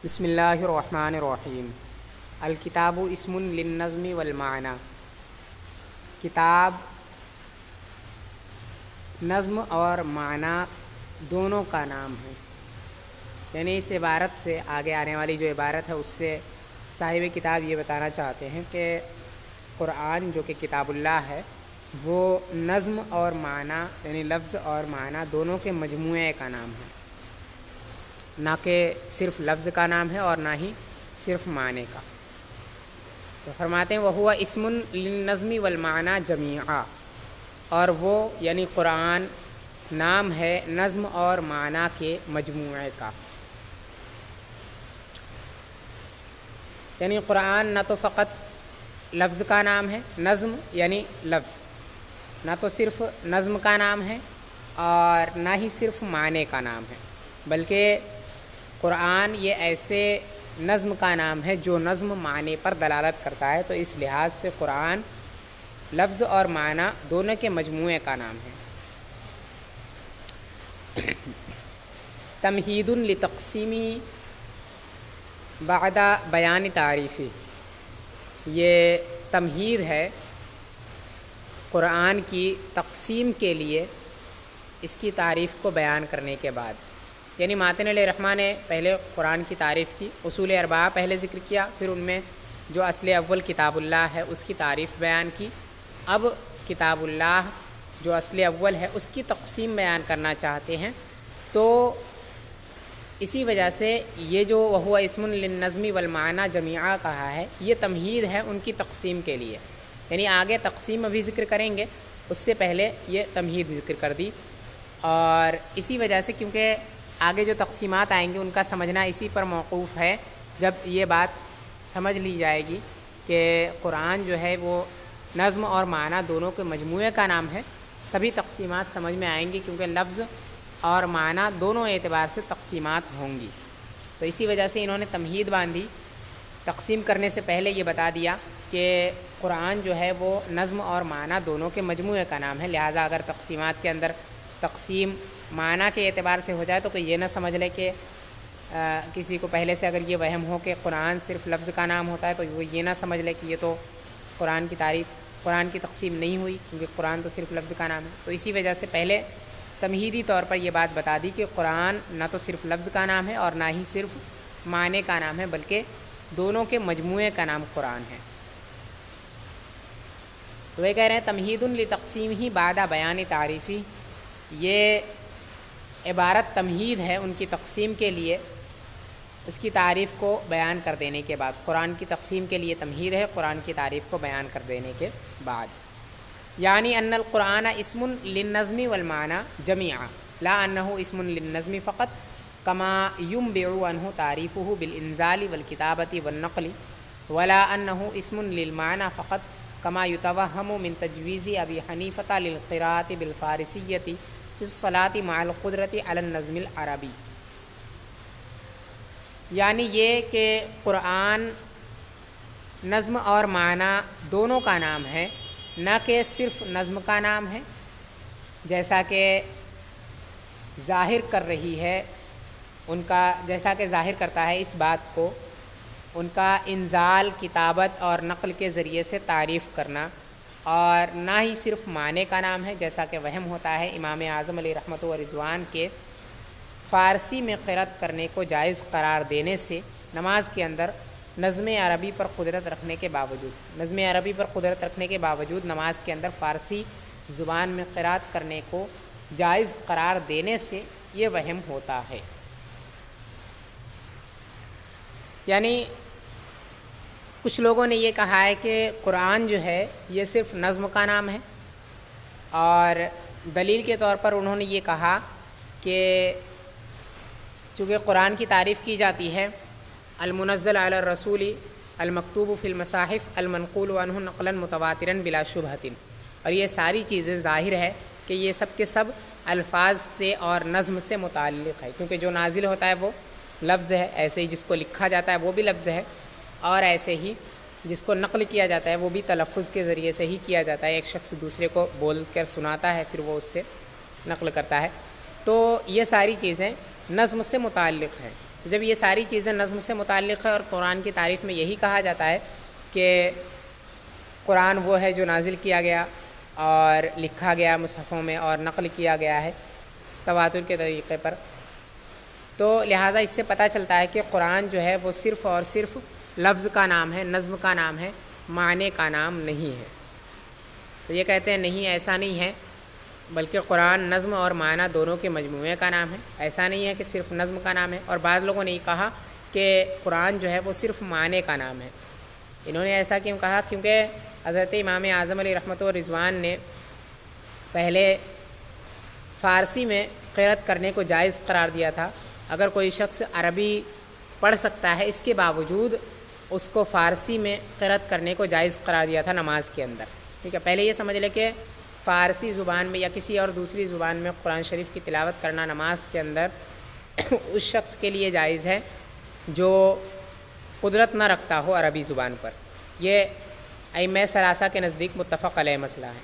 بسم اللہ الرحمن الرحیم۔ الکتاب اسم للنظم والمعنی، کتاب نظم اور معنی دونوں کا نام ہے۔ یعنی اس عبارت سے آگے آنے والی جو عبارت ہے اس سے صاحب کتاب یہ بتانا چاہتے ہیں کہ قرآن جو کہ کتاب اللہ ہے وہ نظم اور معنی یعنی لفظ اور معنی دونوں کے مجموعے کا نام ہے، نہ کہ صرف لفظ کا نام ہے اور نہ ہی صرف معنی کا۔ تو فرماتے ہیں وہو اسم للنظم والمعنی جمیعا، اور وہ یعنی قرآن نام ہے نظم اور معنی کے مجموعے کا۔ یعنی قرآن نہ تو فقط لفظ کا نام ہے، نظم یعنی لفظ، نہ تو صرف نظم کا نام ہے اور نہ ہی صرف معنی کا نام ہے، بلکہ قرآن یہ ایسے نظم کا نام ہے جو نظم معنی پر دلالت کرتا ہے۔ تو اس لحاظ سے قرآن لفظ اور معنی دونوں کے مجموعے کا نام ہے۔ تمہید لتقسیمی بعد بیان تعریفی، یہ تمہید ہے قرآن کی تقسیم کے لیے اس کی تعریف کو بیان کرنے کے بعد۔ یعنی ماتن علیہ الرحمٰن نے پہلے قرآن کی تعریف کی، اصول اربعہ پہلے ذکر کیا، پھر ان میں جو اصل اول کتاب اللہ ہے اس کی تعریف بیان کی۔ اب کتاب اللہ جو اصل اول ہے اس کی تقسیم بیان کرنا چاہتے ہیں، تو اسی وجہ سے یہ جو وہو اسم للنظم والمعنی جمیعا کہا ہے یہ تمہید ہے ان کی تقسیم کے لیے۔ یعنی آگے تقسیم ابھی ذکر کریں گے، اس سے پہلے یہ تمہید ذکر کر دی، اور اسی وجہ سے کیونکہ آگے جو تقسیمات آئیں گے ان کا سمجھنا اسی پر موقوف ہے۔ جب یہ بات سمجھ لی جائے گی کہ قرآن جو ہے وہ نظم اور معنی دونوں کے مجموعے کا نام ہے، تبھی تقسیمات سمجھ میں آئیں گی، کیونکہ لفظ اور معنی دونوں اعتبار سے تقسیمات ہوں گی۔ تو اسی وجہ سے انہوں نے تمہید باندھی۔ تقسیم کرنے سے پہلے یہ بتا دیا کہ قرآن جو ہے وہ نظم اور معنی دونوں کے مجموعے کا نام ہے، لہٰذا اگر تقسیمات کے اندر تقسیم معنی کے اعتبار سے ہو جائے تو کوئی یہ نہ سمجھ لے کہ کسی کو پہلے سے اگر یہ وہم ہو کہ قرآن صرف لفظ کا نام ہوتا ہے تو وہ یہ نہ سمجھ لے کہ یہ تو قرآن کی تقسیم نہیں ہوئی، کیونکہ قرآن تو صرف لفظ کا نام ہے۔ تو اسی وجہ سے پہلے تمہیدی طور پر یہ بات بتا دی کہ قرآن نہ تو صرف لفظ کا نام ہے اور نہ ہی صرف معنی کا نام ہے، بلکہ دونوں کے مجموعے کا نام قرآن ہے۔ وہ کہہ رہے ہیں تمہید لتقسیم ہی بعد بیان تعریفی، یہ عبارت تمہید ہے ان کی تقسیم کے لیے، اس کی تعریف کو بیان کر دینے کے بعد۔ قرآن کی تقسیم کے لیے تمہید ہے قرآن کی تعریف کو بیان کر دینے کے بعد۔ یعنی ان القرآن اسم للنظم والمعنی جمیعا لا انہ اسم للنظم فقط کما ينبع عنہ تعریفہ بالانزال والکتابۃ والنقل، ولا انہ اسم للمعنی فقط کما یتوہم من تجویز ابی حنیفۃ للقراءۃ بالفارسیۃ فی الصلاۃ مع القدرۃ علی النظم العربی۔ یعنی یہ کہ قرآن نظم اور معنی دونوں کا نام ہے، نہ کہ صرف نظم کا نام ہے، جیسا کہ ظاہر کر رہی ہے جیسا کہ ظاہر کرتا ہے اس بات کو ان کا انزال، کتابت اور نقل کے ذریعے سے تعریف کرنا، اور نہ ہی صرف معنی کا نام ہے، جیسا کہ وہم ہوتا ہے امام اعظم علیہ رحمۃ و رضوان کے فارسی میں قرأت کرنے کو جائز قرار دینے سے نماز کے اندر نظم عربی پر قدرت رکھنے کے باوجود نماز کے اندر فارسی زبان میں قرأت کرنے کو جائز قرار دینے سے یہ وہم ہوتا ہے۔ یعنی کچھ لوگوں نے یہ کہا ہے کہ قرآن جو ہے یہ صرف نظم کا نام ہے، اور دلیل کے طور پر انہوں نے یہ کہا کہ چونکہ قرآن کی تعریف کی جاتی ہے المنزل علی الرسول المکتوب فی المصاحف المنقول عنہ نقلا متواترا بلا شبہۃ، اور یہ ساری چیزیں ظاہر ہے کہ یہ سب کے سب الفاظ سے اور نظم سے متعلق ہے، کیونکہ جو نازل ہوتا ہے وہ لفظ ہے، ایسے ہی جس کو لکھا جاتا ہے وہ بھی لفظ ہے، اور ایسے ہی جس کو نقل کیا جاتا ہے وہ بھی تلفظ کے ذریعے سے ہی کیا جاتا ہے، ایک شخص دوسرے کو بول کر سناتا ہے پھر وہ اس سے نقل کرتا ہے۔ تو یہ ساری چیزیں نظم سے متعلق ہیں، جب یہ ساری چیزیں نظم سے متعلق ہے اور قرآن کی تعریف میں یہی کہا جاتا ہے کہ قرآن وہ ہے جو نازل کیا گیا اور لکھا گیا مصحفوں میں اور نقل کیا گیا ہے تواتر کے طریقے پر، تو لہٰذا اس سے پتہ چلتا ہے کہ قرآن جو ہے وہ صرف اور صرف لفظ کا نام ہے، نظم کا نام ہے، معنی کا نام نہیں ہے۔ تو یہ کہتے ہیں نہیں، ایسا نہیں ہے، بلکہ قرآن نظم اور معنی دونوں کے مجموعے کا نام ہے۔ ایسا نہیں ہے کہ صرف نظم کا نام ہے۔ اور بعض لوگوں نے یہ کہا کہ قرآن جو ہے وہ صرف معنی کا نام ہے۔ انہوں نے ایسا کیوں کہا؟ کیونکہ حضرت امام اعظم علیہ رحمۃ و رضوان نے پہلے فارسی میں قرأت کرنے کو جائز قرار دیا تھا۔ اگر کوئی شخص عربی پڑھ سکتا ہے، اس کے باوجود اس کو فارسی میں قرأت کرنے کو جائز قرار دیا تھا نماز کے اندر، ٹھیک ہے۔ پہلے یہ سمجھ لے کہ فارسی زبان میں یا کسی اور دوسری زبان میں قرآن شریف کی تلاوت کرنا نماز کے اندر اس شخص کے لیے جائز ہے جو قدرت نہ رکھتا ہو عربی زبان پر۔ یہ ائمہ ثلاثہ کے نزدیک متفق علیہ مسئلہ ہے۔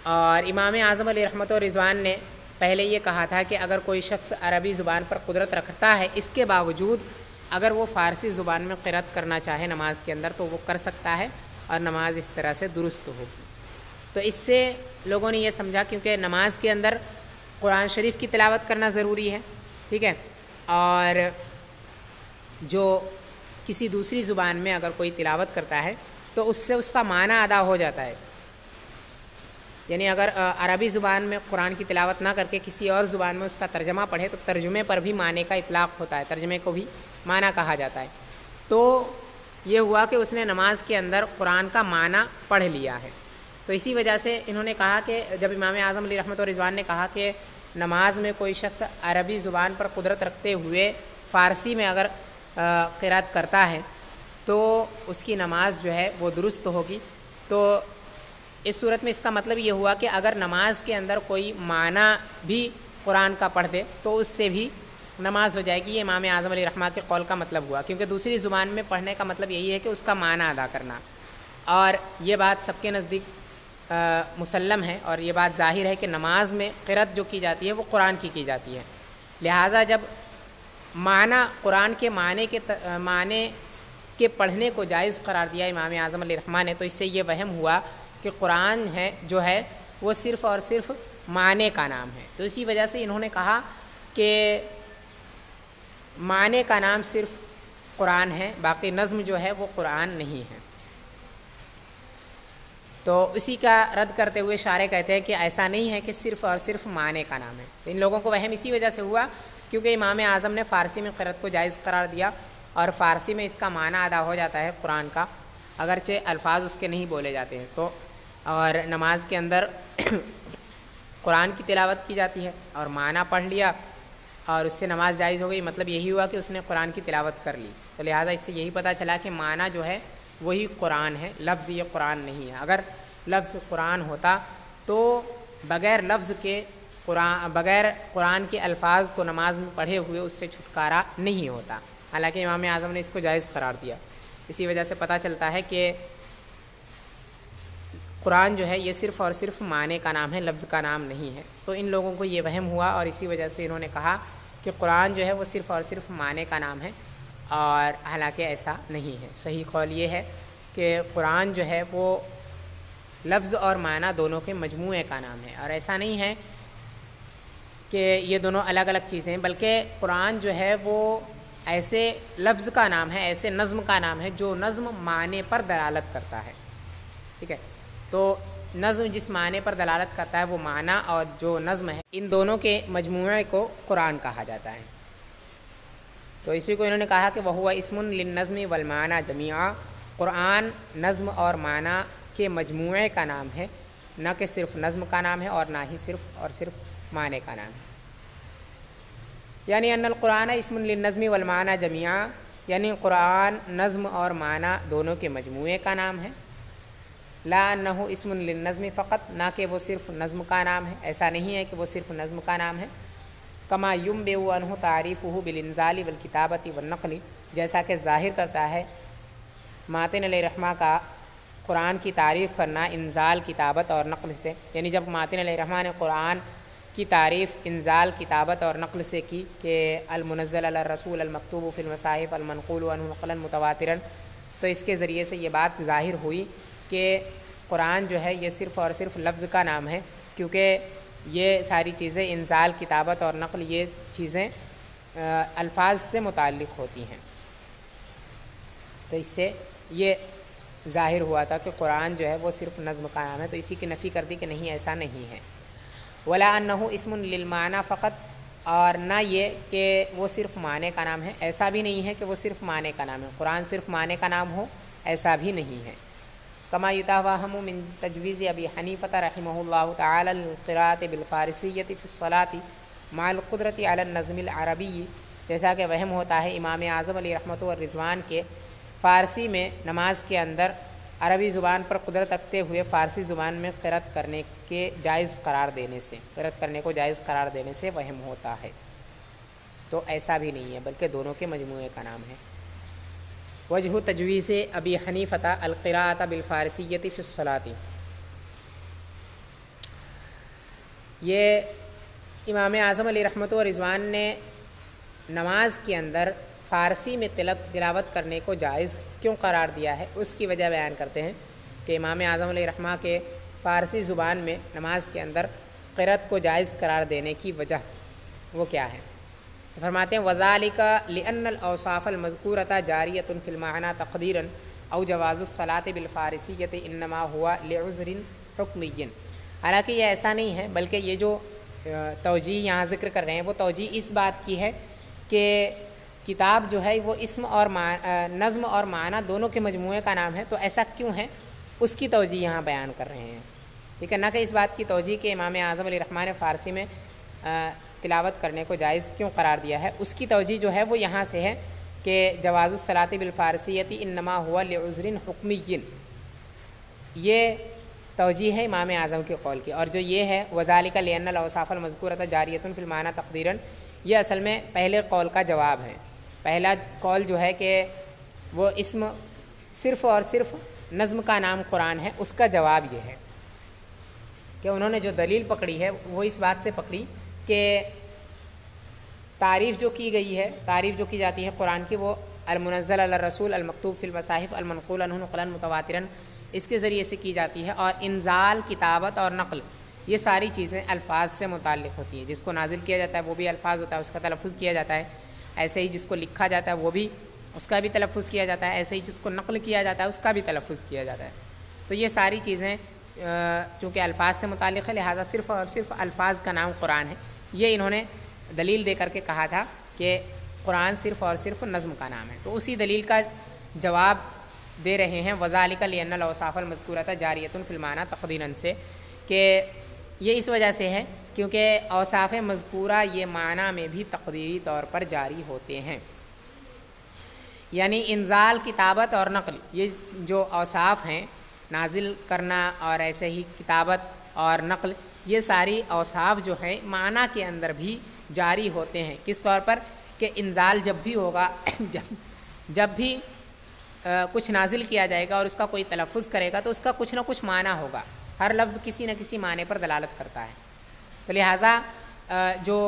اور امام اعظم علیہ رحمۃ و رضوان نے پہلے یہ کہا تھا کہ اگر کوئی شخص عربی زبان پر قدرت رکھتا ہے، اس کے باوجود اگر وہ فارسی زبان میں قرأت کرنا چاہے نماز کے اندر تو وہ کر سکتا ہے اور نماز اس طرح سے درست ہوگی۔ تو اس سے لوگوں نے یہ سمجھا کیونکہ نماز کے اندر قرآن شریف کی تلاوت کرنا ضروری ہے، ٹھیک ہے، اور جو کسی دوسری زبان میں اگر کوئی تلاوت کرتا ہے تو اس سے اس کا معنی ادا ہو جاتا ہے۔ یعنی اگر عربی زبان میں قرآن کی تلاوت نہ کر کے کسی اور زبان میں اس کا ترجمہ پڑھے تو ترجمے پر بھی معنی کا اطلاق ہوتا ہے، ترجمے کو بھی معنی کہا جاتا ہے۔ تو یہ ہوا کہ اس نے نماز کے اندر قرآن کا معنی پڑھ لیا ہے۔ تو اسی وجہ سے انہوں نے کہا کہ جب امام اعظم علیہ رحمۃ و رضوان نے کہا کہ نماز میں کوئی شخص عربی زبان پر قدرت رکھتے ہوئے فارسی میں اگر قرأت کرتا ہے تو اس کی نماز جو ہے وہ درست ہوگی، تو اس صورت میں اس کا مطلب یہ ہوا کہ اگر نماز کے اندر کوئی معنی بھی قرآن کا پڑھ دے تو اس سے بھی نماز ہو جائے گی۔ یہ امام اعظم علیہ رحمہ کے قول کا مطلب ہوا، کیونکہ دوسری زبان میں پڑھنے کا مطلب یہی ہے کہ اس کا معنی ادا کرنا، اور یہ بات سب کے نزدیک مسلم ہے، اور یہ بات ظاہر ہے کہ نماز میں قرأت جو کی جاتی ہے وہ قرآن کی جاتی ہے۔ لہٰذا جب معنی قرآن کے معنی کے پڑھنے کو جائز قرار دیا امام اعظم علیہ رحمہ نے، تو اس سے یہ وہم ہوا کہ قرآن جو ہے وہ صرف اور صرف معنی کا نام ہے۔ تو اسی وجہ سے انہوں نے کہا کہ معنی کا نام صرف قرآن ہے، باقی نظم جو ہے وہ قرآن نہیں ہے۔ تو اسی کا رد کرتے ہوئے شارح کہتے ہیں کہ ایسا نہیں ہے کہ صرف اور صرف معنی کا نام ہے۔ تو ان لوگوں کو وہم اسی وجہ سے ہوا کیونکہ امام اعظم نے فارسی میں قرأت کو جائز قرار دیا، اور فارسی میں اس کا معنی ادا ہو جاتا ہے قرآن کا، اگرچہ الفاظ اس کے نہیں بولے جاتے ہیں۔ تو اور نماز کے اندر قرآن کی تلاوت کی جاتی ہے اور معنی پڑھ لیا اور اس سے نماز جائز ہو گئی، مطلب یہی ہوا کہ اس نے قرآن کی تلاوت کر لی۔ تو لہٰذا اس سے یہی پتہ چلا کہ معنی جو ہے وہی قرآن ہے، لفظ یہ قرآن نہیں ہے۔ اگر لفظ قرآن ہوتا تو بغیر لفظ کے بغیر قرآن کے الفاظ کو نماز میں پڑھے ہوئے اس سے چھٹکارا نہیں ہوتا، حالانکہ امام اعظم نے اس کو جائز قرار دیا۔ اسی وجہ سے پتہ چلتا ہے کہ قرآن جو ہے یہ صرف اور صرف معنی کا نام ہے، لفظ کا نام نہیں ہے۔ تو ان لوگوں کو یہ وہم ہوا اور اسی وجہ سے انہوں نے کہا کہ قرآن جو ہے وہ صرف اور صرف معنی کا نام ہے، اور حالانکہ ایسا نہیں ہے۔ صحیح قول یہ ہے کہ قرآن جو ہے وہ لفظ اور معنی دونوں کے مجموعے کا نام ہے، اور ایسا نہیں ہے کہ یہ دونوں الگ الگ چیزیں ہیں، بلکہ قرآن جو ہے وہ ایسے لفظ کا نام ہے، ایسے نظم کا نام ہے جو نظم معنی پر دلالت کرتا ہے، ٹھیک ہے۔ تو نظم جس معنی پر دلالت کرتا ہے وہ معنی، اور جو نظم ہے ان دونوں کے مجموعے کو قرآن کہا جاتا ہے۔ تو اسی کو انہوں نے کہا کہ وہو اسم للنظم والمعنی جمیعا، قرآن نظم اور معنی کے مجموعے کا نام ہے، نہ کہ صرف نظم کا نام ہے اور نہ ہی صرف اور صرف معنی کا نام ہے۔ یعنی ان القرآن اسم للنظم والمعنی جمیعا، یعنی قرآن نظم اور معنی دونوں کے مجموعے کا نام ہے۔ لا انہ اسم للنظم فقط، نہ کہ وہ صرف نظم کا نام ہے، ایسا نہیں ہے کہ وہ صرف نظم کا نام ہے۔ کما ینبئ عنہ تعریفہ بالانزال والکتابۃ والنقل، جیسا کہ ظاہر کرتا ہے ماتن علیہ رحمہ کا قرآن کی تعریف کرنا انزال، کتابت اور نقل سے۔ یعنی جب ماتن علیہ رحمہ نے قرآن کی تعریف انزال کتابت اور نقل سے کی کہ المنزل علی الرسول المکتوب فی المصاحف المنقول عنہ نقلا متواترا، تو اس کے ذریعے سے یہ بات ظاہر ہوئی کہ قرآن جو ہے یہ صرف اور صرف لفظ کا نام ہے، کیونکہ یہ ساری چیزیں انزال کتابت اور نقل یہ چیزیں الفاظ سے متعلق ہوتی ہیں۔ تو اس سے یہ ظاہر ہوا تھا کہ قرآن جو ہے وہ صرف نظم کا نام ہے، تو اسی کی نفی کر دی کہ نہیں ایسا نہیں ہے۔ ولا انہ اسم للمعنی فقط، اور نہ یہ کہ وہ صرف معنی کا نام ہے، ایسا بھی نہیں ہے کہ وہ صرف معنی کا نام ہے، قرآن صرف معنی کا نام ہو ایسا بھی نہیں ہے۔ کما یتوہم من تجویز ابی حنیفہ رحمہ اللہ تعالی القراءۃ بالفارسیۃ فی الصلاۃ مع القدرۃ علی النظم العربی، جیسا کہ وہم ہوتا ہے امام اعظم علیہ رحمۃ والرضوان کے فارسی میں نماز کے اندر عربی زبان پر قدرت رکھتے ہوئے فارسی زبان میں قرأت کرنے کے جائز قرار دینے سے، قرأت کرنے کو جائز قرار دینے سے وہم ہوتا ہے، تو ایسا بھی نہیں ہے بلکہ دونوں کے مجموعے کا نام ہے۔ وجہ تجویز ابی حنیفہ القراءۃ بالفارسیۃ فی الصلاۃ، یہ امام اعظم علیہ رحمۃ والرضوان نے نماز کے اندر فارسی میں تلاوت کرنے کو جائز کیوں قرار دیا ہے، اس کی وجہ بیان کرتے ہیں کہ امام اعظم علیہ رحمہ کے فارسی زبان میں نماز کے اندر قرأت کو جائز قرار دینے کی وجہ وہ کیا ہے۔ فرماتے ہیں وَذَلِكَ لِأَنَّ الْأَوْصَافَ الْمَذْكُورَةَ جَارِيَةٌ فِي الْمَعْنَى تَقْدِيرًا أَوْ جَوَازُ الصَّلَاةِ بِالْفَارِسِيَّةِ إِنَّمَا هُوَ لِعُذْرٍ حُكْمِيٍّ، حالانکہ یہ ایسا نہیں ہے بلکہ یہ جو توجیہ یہاں ذکر کر رہے ہیں وہ توجیہ اس بات کی ہے کہ کتاب جو ہے وہ اسم اور نظم اور معنی دونوں کے مجموعے کا نام ہے، تو ایسا کیوں ہے اس کی توجیہ یہاں بیان کر رہے ہیں، ٹھیک ہے، نہ کہ اس بات کی توجیہ کہ امام اعظم علیہ رحمہ نے فارسی میں تلاوت کرنے کو جائز کیوں قرار دیا ہے، اس کی توجیہ جو ہے وہ یہاں سے ہے کہ جواز الصلاۃ بالفارسیۃ انما ہوا لعذر حکمی، یہ توجیہ ہے امام اعظم کے قول کی، اور جو یہ ہے وذالک لأن الاوصاف المذکورۃ جاریۃ فی المعنی تقدیرا، یہ اصل میں پہلے قول کا جواب ہے۔ پہلا قول جو ہے کہ وہ اسم صرف اور صرف نظم کا نام قرآن ہے، اس کا جواب یہ ہے کہ انہوں نے جو دلیل پکڑی ہے وہ اس بات سے پکڑی کہ تعریف جو کی گئی ہے، تعریف جو کی جاتی ہے قرآن کی، وہ المنزل علی الرسول المکتوب فی المصاحف المنقول عنہ نقلا متواترا، اس کے ذریعے سے کی جاتی ہے، اور انزال کتابت اور نقل یہ ساری چیزیں الفاظ سے متعلق ہوتی ہیں، جس کو نازل کیا جاتا ہے وہ بھی الفاظ ہوتا ہے، اس کا تلفظ کیا جاتا ہے، ایسے ہی جس کو لکھا جاتا ہے وہ بھی اس کا بھی تلفظ کیا جاتا ہے، ایسے ہی جس کو نقل کیا جاتا ہے اس کا بھی تلفظ کیا جاتا ہے۔ تو یہ ساری چیزیں چونکہ الفاظ سے متعلق ہے لہٰذا صرف اور صرف الفاظ کا نام قرآن ہے، یہ انہوں نے دلیل دے کر کے کہا تھا کہ قرآن صرف اور صرف نظم کا نام ہے، تو اسی دلیل کا جواب دے رہے ہیں وذالک لأن الاوصاف المذکورۃ جاریۃ فی المعنی تقدیرا سے، کہ یہ اس وجہ سے ہے کیونکہ اوصاف مذکورہ یہ معنی میں بھی تقدیری طور پر جاری ہوتے ہیں، یعنی انزال کتابت اور نقل یہ جو اوصاف ہیں، نازل کرنا اور ایسے ہی کتابت اور نقل، یہ ساری اوصاف جو ہیں معنی کے اندر بھی جاری ہوتے ہیں۔ کس طور پر کہ انزال جب بھی ہوگا جب بھی کچھ نازل کیا جائے گا اور اس کا کوئی تلفظ کرے گا تو اس کا کچھ نہ کچھ معنی ہوگا، ہر لفظ کسی نہ کسی معنی پر دلالت کرتا ہے، تو لہٰذا جو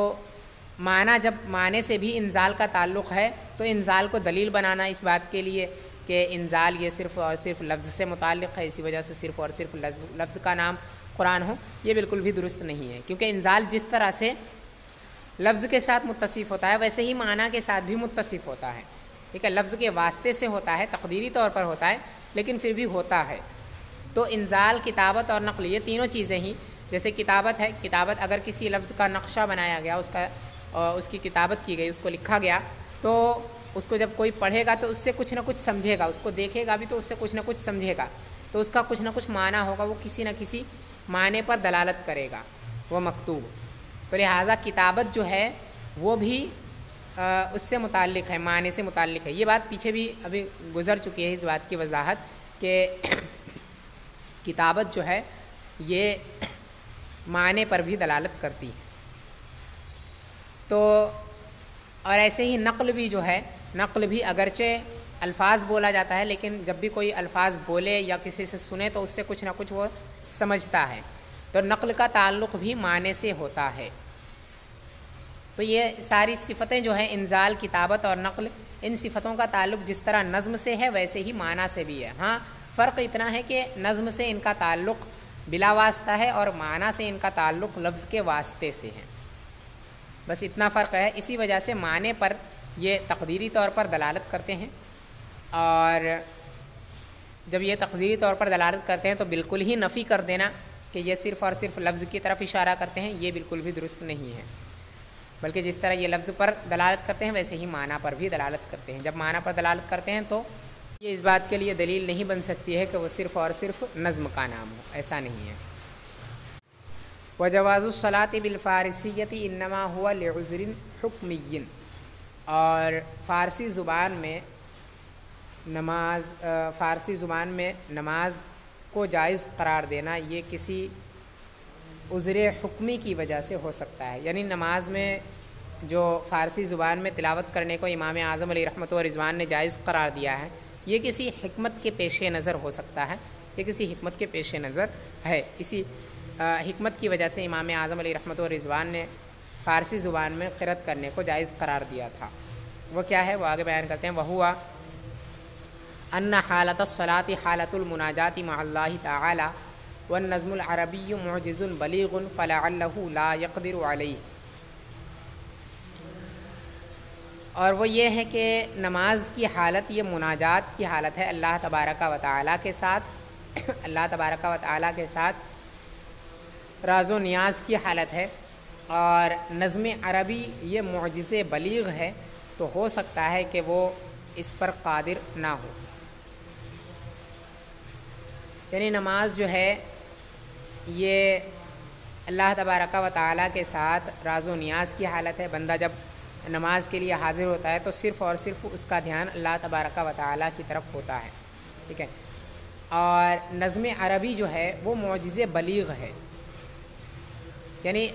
معنی جب معنی سے بھی انزال کا تعلق ہے تو انزال کو دلیل بنانا اس بات کے لیے کہ انزال یہ صرف اور صرف لفظ سے متعلق ہے، اسی وجہ سے صرف اور صرف لفظ کا نام قرآن ہو، یہ بالکل بھی درست نہیں ہے، کیونکہ انزال جس طرح سے لفظ کے ساتھ متصف ہوتا ہے ویسے ہی معنی کے ساتھ بھی متصف ہوتا ہے، ٹھیک ہے، لفظ کے واسطے سے ہوتا ہے، تقدیری طور پر ہوتا ہے لیکن پھر بھی ہوتا ہے۔ تو انزال کتابت اور نقل یہ تینوں چیزیں ہی، جیسے کتابت ہے، کتابت اگر کسی لفظ کا نقشہ بنایا گیا، اس کی کتابت کی گئی، اس کو لکھا گیا، تو اس کو جب کوئی پڑھے گا تو اس سے کچھ نہ کچھ سمجھے گا، اس کو دیکھے گا بھی تو اس سے کچھ نہ کچھ سمجھے گا، تو اس کا کچھ نہ کچھ معنی ہوگا، وہ کسی نہ کسی معنی پر دلالت کرے گا وہ مکتوب، تو لہٰذا کتابت جو ہے وہ بھی اس سے متعلق ہے، معنی سے متعلق ہے۔ یہ بات پیچھے بھی ابھی گزر چکی ہے اس بات کی وضاحت کہ کتابت جو ہے یہ معنی پر بھی دلالت کرتی ہے، تو اور ایسے ہی نقل بھی جو ہے، نقل بھی اگرچہ الفاظ بولا جاتا ہے لیکن جب بھی کوئی الفاظ بولے یا کسی سے سنے تو اس سے کچھ نہ کچھ وہ سمجھتا ہے، تو تو نقل کا تعلق بھی معنی سے ہوتا ہے۔ تو یہ ساری صفتیں جو ہیں انزال، کتابت اور نقل، ان صفتوں کا تعلق جس طرح نظم سے ہے ویسے ہی معنی سے بھی ہے۔ ہاں فرق اتنا ہے کہ نظم سے ان کا تعلق بلا واسطہ ہے اور معنی سے ان کا تعلق لفظ کے واسطے سے ہے، بس اتنا فرق ہے۔ اسی وجہ سے معنی پر یہ تقدیری طور پر دلالت کرتے ہیں، اور جب یہ تقدیری طور پر دلالت کرتے ہیں تو بالکل ہی نفی کر دینا کہ یہ صرف اور صرف لفظ کی طرف اشارہ کرتے ہیں، یہ بالکل بھی درست نہیں ہے، بلکہ جس طرح یہ لفظ پر دلالت کرتے ہیں ویسے ہی معنی پر بھی دلالت کرتے ہیں۔ جب معنی پر دلالت کرتے ہیں تو یہ اس بات کے لیے دلیل نہیں بن سکتی ہے کہ وہ صرف اور صرف نظم کا نام ہو، ایسا نہیں ہے۔ وجواز الصلاۃ بالفارسیۃ انما هو لعذر حکمی، اور فارسی زبان میں نماز کو جائز قرار دینا یہ کسی عذر حکمی کی وجہ سے ہو سکتا ہے، یعنی نماز میں جو فارسی زبان میں تلاوت کرنے کو امام اعظم علیہ رحمۃ و رضوان نے جائز قرار دیا ہے، یہ کسی حکمت کے پیش نظر ہو سکتا ہے، یہ کسی حکمت کے پیش نظر ہے۔ اسی حکمت کی وجہ سے امام اعظم علیہ رحمۃ و رضوان نے فارسی زبان میں قرأت کرنے کو جائز قرار دیا تھا۔ وہ کیا ہے، وہ آگے بیان کرتے ہیں۔ وہوا ان حالت الصلاۃ حالت المناجات مع اللہ تعالی والنظم العربی معجز بلیغ فلعلہ لا یقدر علیہ، اور وہ یہ ہے کہ نماز کی حالت یہ مناجات کی حالت ہے اللہ تبارک و تعالیٰ کے ساتھ، اللہ تبارک و تعالیٰ کے ساتھ راز و نیاز کی حالت ہے، اور نظم عربی یہ معجز بلیغ ہے، تو ہو سکتا ہے کہ وہ اس پر قادر نہ ہو۔ یعنی نماز جو ہے یہ اللہ تبارک و تعالیٰ کے ساتھ راز و نیاز کی حالت ہے۔ بندہ جب نماز کے لیے حاضر ہوتا ہے تو صرف اور صرف اس کا دھیان اللہ تبارک و تعالیٰ کی طرف ہوتا ہے، ٹھیک ہے۔ اور نظم عربی جو ہے وہ معجز بلیغ ہے، یعنی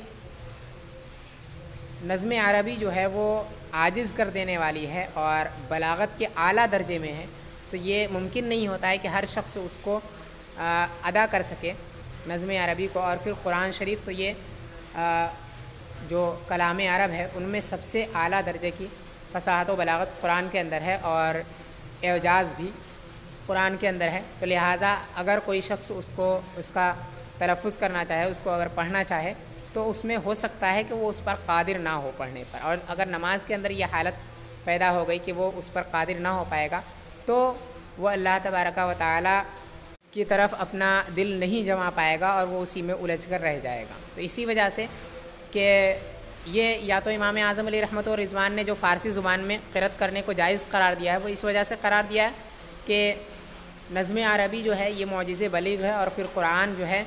نظم عربی جو ہے وہ عاجز کر دینے والی ہے اور بلاغت کے اعلیٰ درجے میں ہے، تو یہ ممکن نہیں ہوتا ہے کہ ہر شخص اس کو ادا کر سکے نظم عربی کو۔ اور پھر قرآن شریف تو یہ جو کلام عرب ہے ان میں سب سے اعلیٰ درجے کی فصاحت و بلاغت قرآن کے اندر ہے، اور اعجاز بھی قرآن کے اندر ہے، تو لہٰذا اگر کوئی شخص اس کا تلفظ کرنا چاہے، اس کو اگر پڑھنا چاہے تو اس میں ہو سکتا ہے کہ وہ اس پر قادر نہ ہو پڑھنے پر، اور اگر نماز کے اندر یہ حالت پیدا ہو گئی کہ وہ اس پر قادر نہ ہو پائے گا تو وہ اللہ تبارک و تعالیٰ کی طرف اپنا دل نہیں جما پائے گا اور وہ اسی میں الجھ کر رہ جائے گا۔ تو اسی وجہ سے کہ یہ یا تو امام اعظم علیہ رحمۃ و رضوان نے جو فارسی زبان میں قرأت کرنے کو جائز قرار دیا ہے وہ اس وجہ سے قرار دیا ہے کہ نظم عربی جو ہے یہ معجز بلیغ ہے، اور پھر قرآن جو ہے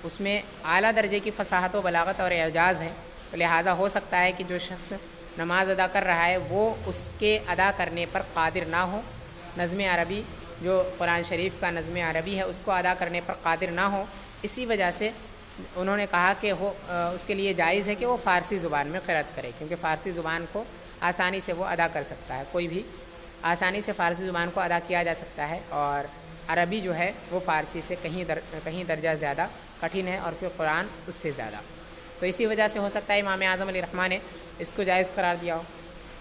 اس میں اعلیٰ درجے کی فصاحت و بلاغت اور اعجاز ہے، تو لہٰذا ہو سکتا ہے کہ جو شخص نماز ادا کر رہا ہے وہ اس کے ادا کرنے پر قادر نہ ہو، نظم عربی جو قرآن شریف کا نظم عربی ہے اس کو ادا کرنے پر قادر نہ ہو۔ اسی وجہ سے انہوں نے کہا کہ اس کے لیے جائز ہے کہ وہ فارسی زبان میں قرأت کرے، کیونکہ فارسی زبان کو آسانی سے وہ ادا کر سکتا ہے، کوئی بھی آسانی سے فارسی زبان کو ادا کیا جا سکتا ہے، اور عربی جو ہے وہ فارسی سے کہیں درجہ زیادہ کٹھن ہے، اور پھر قرآن اس سے زیادہ، تو اسی وجہ سے ہو سکتا ہے امام اعظم علیہ رحمٰ نے اس کو جائز قرار دیا ہو۔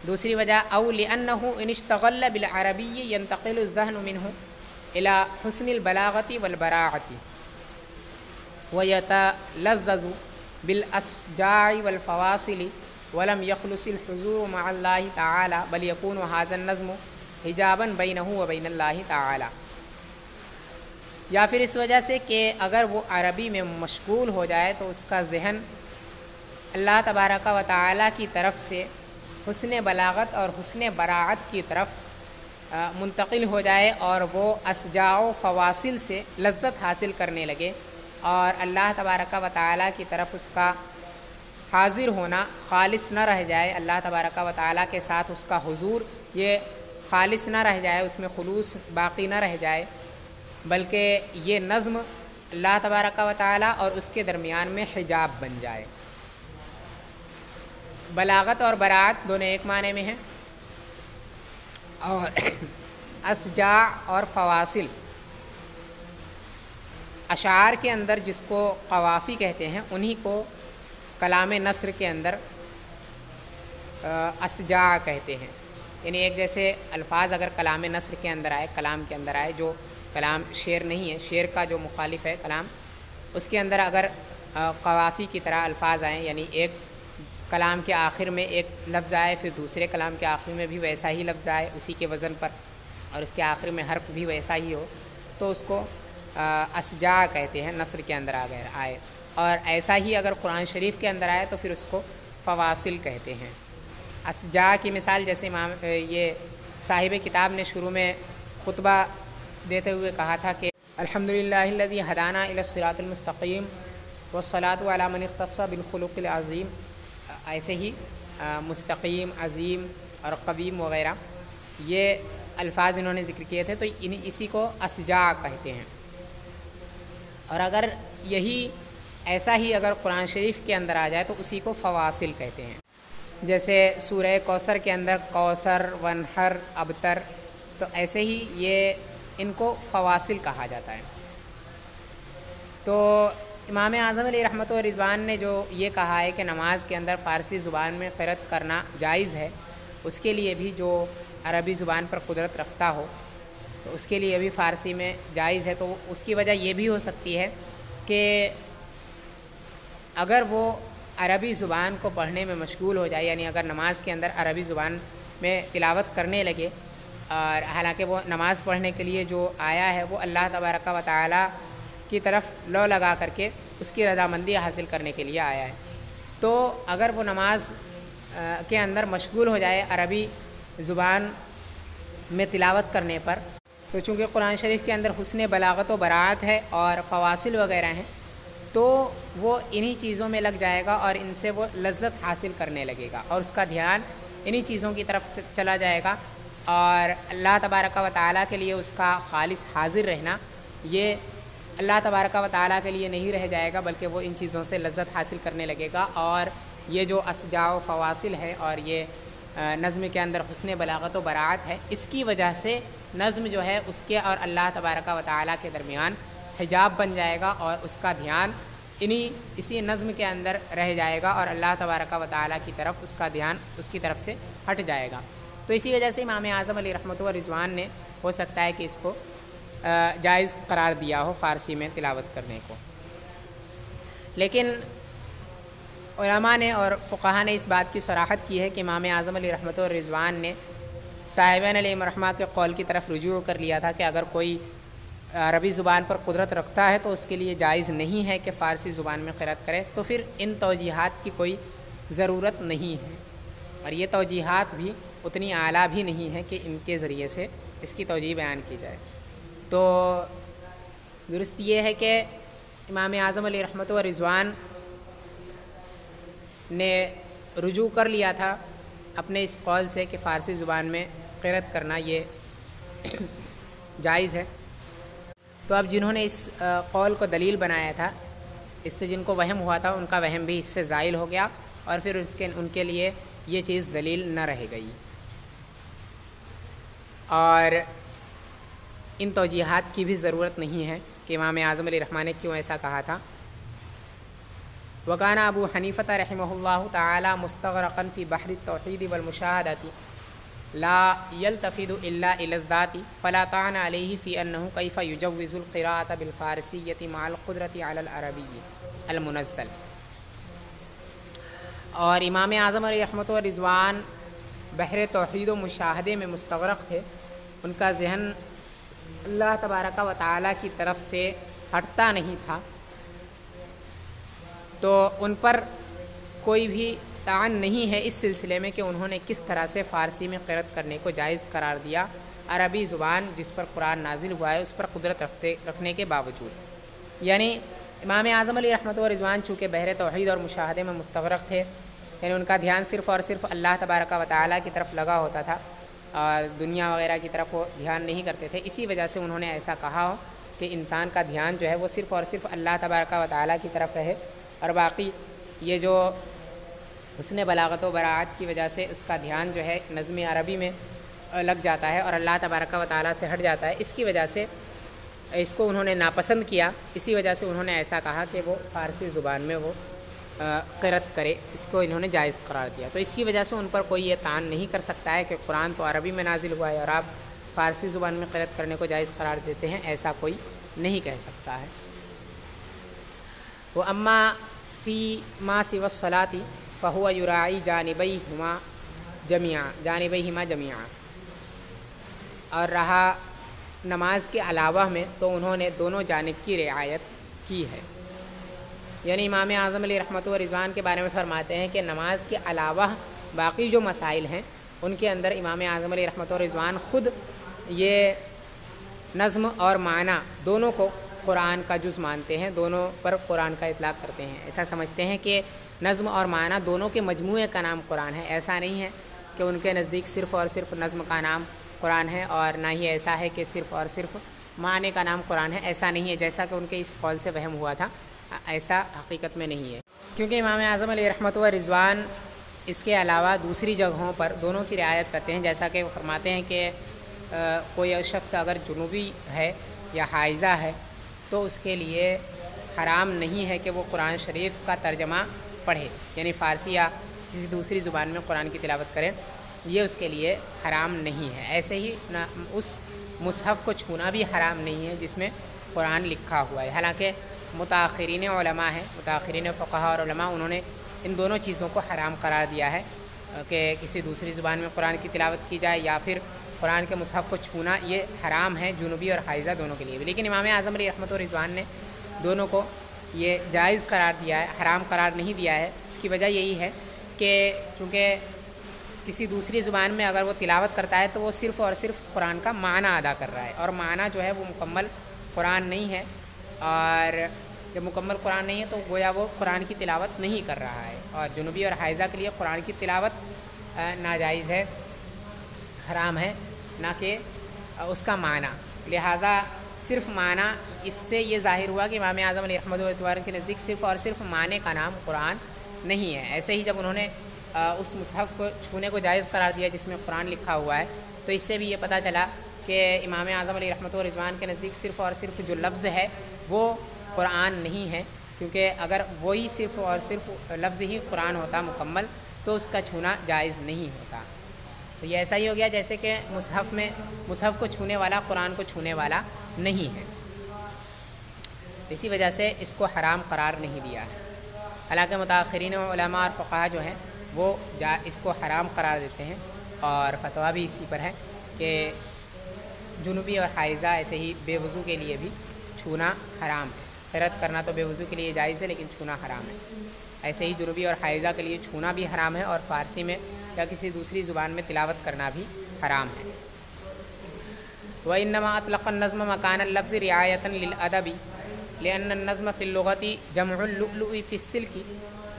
دوسری وجہ او لأنه ان اشتغل بالعربی ينتقل الذهن منه الى حسن البلاغة والبراعة ويتلذذ بالأشجاع والفواصل ولم يخلص الحضور مع الله تعالى بل يكون هذا النظم حجابا بينه وبين الله تعالى، یا پھر اس وجہ سے کہ اگر وہ عربی میں مشغول ہو جائے تو اس کا ذہن اللہ تبارک و تعالیٰ کی طرف سے حسن بلاغت اور حسن براعت کی طرف منتقل ہو جائے، اور وہ اشجاع و فواصل سے لذت حاصل کرنے لگے، اور اللہ تبارک و تعالیٰ کی طرف اس کا حاضر ہونا خالص نہ رہ جائے، اللہ تبارک و تعالیٰ کے ساتھ اس کا حضور یہ خالص نہ رہ جائے، اس میں خلوص باقی نہ رہ جائے، بلکہ یہ نظم اللہ تبارک و تعالیٰ اور اس کے درمیان میں حجاب بن جائے۔ بلاغت اور براعت دونوں ایک معنی میں ہیں، اور اشجاع اور فواصل اشعار کے اندر جس کو قوافی کہتے ہیں انہی کو کلام نثر کے اندر اسجاع کہتے ہیں. یعنی ایک جیسے الفاظ اگر کلام نثر کے اندر آئے، کلام کے اندر آئے، جو کلام شعر نہیں ہے، شعر کا جو مخالف ہے کلام، اس کے اندر اگر قوافی کی طرح الفاظ آئیں، یعنی ایک کلام کے آخر میں ایک لفظ آئے، پھر دوسرے کلام کے آخر میں بھی ویسا ہی لفظ آئے اسی کے وزن پر، اور اس کے آخر میں حرف بھی ویسا ہی ہو، تو اس کو اسجاع کہتے ہیں، نثر کے اندر آئے. اور ایسا ہی اگر قرآن شریف کے اندر آئے تو پھر اس کو فواصل کہتے ہیں. اسجاع کی مثال جیسے یہ صاحب کتاب نے شروع میں خطبہ دیتے ہوئے کہا تھا کہ الحمدللہ الذی ہدانا الی الصراط المستقیم والصلاۃ علی من اختص بالخلق العظیم. ایسے ہی مستقیم، عظیم اور قویم وغیرہ یہ الفاظ انہوں نے ذکر کیے تھے، تو اسی کو اسجاع کہتے ہیں. اور اگر یہی ایسا ہی اگر قرآن شریف کے اندر آ جائے تو اسی کو فواصل کہتے ہیں. جیسے سورہ کوثر کے اندر کوثر، ونحر، ابتر، تو ایسے ہی یہ ان کو فواصل کہا جاتا ہے. تو امام اعظم علیہ رحمۃ و رضوان نے جو یہ کہا ہے کہ نماز کے اندر فارسی زبان میں قرأت کرنا جائز ہے، اس کے لیے بھی جو عربی زبان پر قدرت رکھتا ہو تو اس کے لیے بھی فارسی میں جائز ہے. تو اس کی وجہ یہ بھی ہو سکتی ہے کہ اگر وہ عربی زبان کو پڑھنے میں مشغول ہو جائے، یعنی اگر نماز کے اندر عربی زبان میں تلاوت کرنے لگے، اور حالانکہ وہ نماز پڑھنے کے لیے جو آیا ہے وہ اللہ تبارک و تعالی کی طرف لو لگا کر کے اس کی رضامندی حاصل کرنے کے لیے آیا ہے، تو اگر وہ نماز کے اندر مشغول ہو جائے عربی زبان میں تلاوت کرنے پر، تو چونکہ قرآن شریف کے اندر حسن بلاغت و براعت ہے اور فواصل وغیرہ ہیں، تو وہ انہی چیزوں میں لگ جائے گا اور ان سے وہ لذت حاصل کرنے لگے گا اور اس کا دھیان انہی چیزوں کی طرف چلا جائے گا، اور اللہ تبارک و تعالیٰ کے لیے اس کا خالص حاضر رہنا یہ اللہ تبارک و تعالیٰ کے لیے نہیں رہ جائے گا، بلکہ وہ ان چیزوں سے لذت حاصل کرنے لگے گا. اور یہ جو اسجاع و فواصل ہے اور یہ نظم کے اندر حسن بلاغت و براعت ہے، اس کی وجہ سے نظم جو ہے اس کے اور اللہ تبارک و تعالیٰ کے درمیان حجاب بن جائے گا، اور اس کا دھیان اسی نظم کے اندر رہ جائے گا اور اللہ تبارک و تعالیٰ کی طرف اس کا دھیان اس کی طرف سے ہٹ جائے گا. تو اسی وجہ سے امام اعظم علیہ رحمۃ و رضوان نے ہو سکتا ہے کہ اس کو جائز قرار دیا ہو فارسی میں تلاوت کرنے کو. لیکن علماء نے اور فقہاء نے اس بات کی صراحت کی ہے کہ امام اعظم علیہ رحمۃ و رضوان نے صاحبین علیہ رحمہ کے قول کی طرف رجوع کر لیا تھا کہ اگر کوئی عربی زبان پر قدرت رکھتا ہے تو اس کے لیے جائز نہیں ہے کہ فارسی زبان میں قرأت کرے، تو پھر ان توجیحات کی کوئی ضرورت نہیں ہے، اور یہ توجیحات بھی اتنی اعلیٰ بھی نہیں ہے کہ ان کے ذریعے سے اس کی توجیح بیان کی جائے. تو درست یہ ہے کہ امام اعظم علیہ رحمۃ و رضوان نے رجوع کر لیا تھا اپنے اس قول سے کہ فارسی زبان میں قرأت کرنا یہ جائز ہے. تو اب جنہوں نے اس قول کو دلیل بنایا تھا، اس سے جن کو وہم ہوا تھا ان کا وہم بھی اس سے زائل ہو گیا، اور پھر ان کے لیے یہ چیز دلیل نہ رہ گئی. اور ان توجیحات کی بھی ضرورت نہیں ہے کہ امام اعظم علیہ رحمہ نے کیوں ایسا کہا تھا. وکان ابو حنیفہ رحمہ اللہ تعالی مستغرقا فی بحر التوحید والمشاہدۃ لا یلتفت الا الی الذات فلا طعن علیہ فی انہ کیف یجوز القراءۃ بالفارسیۃ مع القدرۃ علی العربی المنزل. اور امام اعظم علیہ رحمۃ و رضوان بحر توحید و مشاہدے میں مستغرق تھے، ان کا ذہن اللہ تبارک و تعالیٰ کی طرف سے ہٹتا نہیں تھا، تو ان پر کوئی بھی طعن نہیں ہے اس سلسلے میں کہ انہوں نے کس طرح سے فارسی میں قرأت کرنے کو جائز قرار دیا، عربی زبان جس پر قرآن نازل ہوا ہے اس پر قدرت رکھنے کے باوجود. یعنی امام اعظم علیہ رحمۃ و رضوان چونکہ بحر توحید اور مشاہدے میں مستغرق تھے، یعنی ان کا دھیان صرف اور صرف اللہ تبارک و تعالیٰ کی طرف لگا ہوتا تھا اور دنیا وغیرہ کی طرف وہ دھیان نہیں کرتے تھے، اسی وجہ سے انہوں نے ایسا کہا ہو کہ انسان کا دھیان جو ہے وہ صرف اور صرف اللہ تبارک و تعالیٰ کی طرف رہے، اور باقی یہ جو حسن بلاغت و براعت کی وجہ سے اس کا دھیان جو ہے نظم عربی میں لگ جاتا ہے اور اللہ تبارک و تعالیٰ سے ہٹ جاتا ہے، اس کی وجہ سے اس کو انہوں نے ناپسند کیا، اسی وجہ سے انہوں نے ایسا کہا کہ وہ فارسی زبان میں وہ قرأت کرے، اس کو انہوں نے جائز قرار دیا۔ تو اس کی وجہ سے ان پر کوئی یہ طعن نہیں کر سکتا ہے کہ قرآن تو عربی میں نازل ہوا ہے اور آپ فارسی زبان میں قرأت کرنے کو جائز قرار دیتے ہیں، ایسا کوئی نہیں کہہ سکتا ہے۔ وَأَمَّا فِي مَا سِوَى الصَّلَاةِ فَهُوَ يُرَاعِي جانبیہما جمیعا، اور رہا نماز کے علاوہ میں تو انہوں نے دونوں جانب کی رعایت کی ہے۔ یعنی امام اعظم علیہ رحمۃ و رضوان کے بارے میں فرماتے ہیں کہ نماز کے علاوہ باقی جو مسائل ہیں ان کے اندر امام اعظم علیہ رحمۃ و رضوان خود یہ نظم اور معنی دونوں کو قرآن کا جز مانتے ہیں، دونوں پر قرآن کا اطلاق کرتے ہیں۔ ایسا سمجھتے ہیں کہ نظم اور معنی دونوں کے مجموعے کا نام قرآن ہے۔ ایسا نہیں ہے کہ ان کے نزدیک صرف اور صرف نظم کا نام قرآن ہے، اور نہ ہی ایسا ہے کہ صرف اور صرف معنی کا نام قرآن ہے، ایسا نہیں ہے جیسا کہ ان کے اس قول سے وہم ہوا تھا، ایسا حقیقت میں نہیں ہے۔ کیونکہ امام اعظم علیہ رحمۃ و رضوان اس کے علاوہ دوسری جگہوں پر دونوں کی رعایت کرتے ہیں، جیسا کہ وہ فرماتے ہیں کہ کوئی شخص اگر جنوبی ہے یا حائضہ ہے تو اس کے لیے حرام نہیں ہے کہ وہ قرآن شریف کا ترجمہ پڑھے، یعنی فارسی یا کسی دوسری زبان میں قرآن کی تلاوت کرے، یہ اس کے لیے حرام نہیں ہے۔ ایسے ہی اس مصحف کو چھونا بھی حرام نہیں ہے جس میں قرآن لکھا ہوا ہے۔ حالانکہ متاخرین علماء ہیں، متاخرین فقہا اور علماء، انہوں نے ان دونوں چیزوں کو حرام قرار دیا ہے کہ کسی دوسری زبان میں قرآن کی تلاوت کی جائے یا پھر قرآن کے مصحف کو چھونا، یہ حرام ہے جنوبی اور حائضہ دونوں کے لیے بھی۔ لیکن امام اعظم علیہ رحمۃ و رضوان نے دونوں کو یہ جائز قرار دیا ہے، حرام قرار نہیں دیا ہے۔ اس کی وجہ یہی ہے کہ چونکہ کسی دوسری زبان میں اگر وہ تلاوت کرتا ہے تو وہ صرف اور صرف قرآن کا معنی ادا کر رہا ہے، اور معنی جو ہے وہ مکمل قرآن نہیں ہے، اور جب مکمل قرآن نہیں ہے تو گویا وہ قرآن کی تلاوت نہیں کر رہا ہے۔ اور جنوبی اور حائضہ کے لیے قرآن کی تلاوت ناجائز ہے، حرام ہے، نہ کہ اس کا معنی۔ لہٰذا صرف معنی، اس سے یہ ظاہر ہوا کہ امام اعظم علیہ رحمۃ اللہ کے نزدیک صرف اور صرف معنی کا نام قرآن نہیں ہے۔ ایسے ہی جب انہوں نے اس مصحف کو چھونے کو جائز قرار دیا جس میں قرآن لکھا ہوا ہے، تو اس سے بھی یہ پتہ چلا کہ امام اعظم علیہ رحمۃ اللہ رضوان کے نزدیک صرف اور صرف جو لفظ ہے وہ قرآن نہیں ہے، کیونکہ اگر وہی صرف اور صرف لفظ ہی قرآن ہوتا مکمل تو اس کا چھونا جائز نہیں ہوتا۔ تو یہ ایسا ہی ہو گیا جیسے کہ مصحف کو چھونے والا قرآن کو چھونے والا نہیں ہے، اسی وجہ سے اس کو حرام قرار نہیں دیا ہے۔ حالانکہ متاخرین علماء اور فقہا جو ہیں وہ اس کو حرام قرار دیتے ہیں، اور فتویٰ بھی اسی پر ہے کہ جنوبی اور حائضہ ایسے ہی بے وضو کے لیے بھی چھونا حرام ہے۔ قرأت کرنا تو بے وضو کے لیے جائز ہے، لیکن چھونا حرام ہے۔ ایسے ہی جنوبی اور حائضہ کے لیے چھونا بھی حرام ہے، اور فارسی میں یا کسی دوسری زبان میں تلاوت کرنا بھی حرام ہے۔ وَإِنَّمَا أَطْلَقَ النَّظْمَ مَكَانَ اللَّفْظِ رِعَایَةً لِلْأَدَبِ لِأَنَّ النَّظْمَ فِي اللُّغَةِ جَمْعُ اللُّؤْلُؤِ فِي السِّلْكِ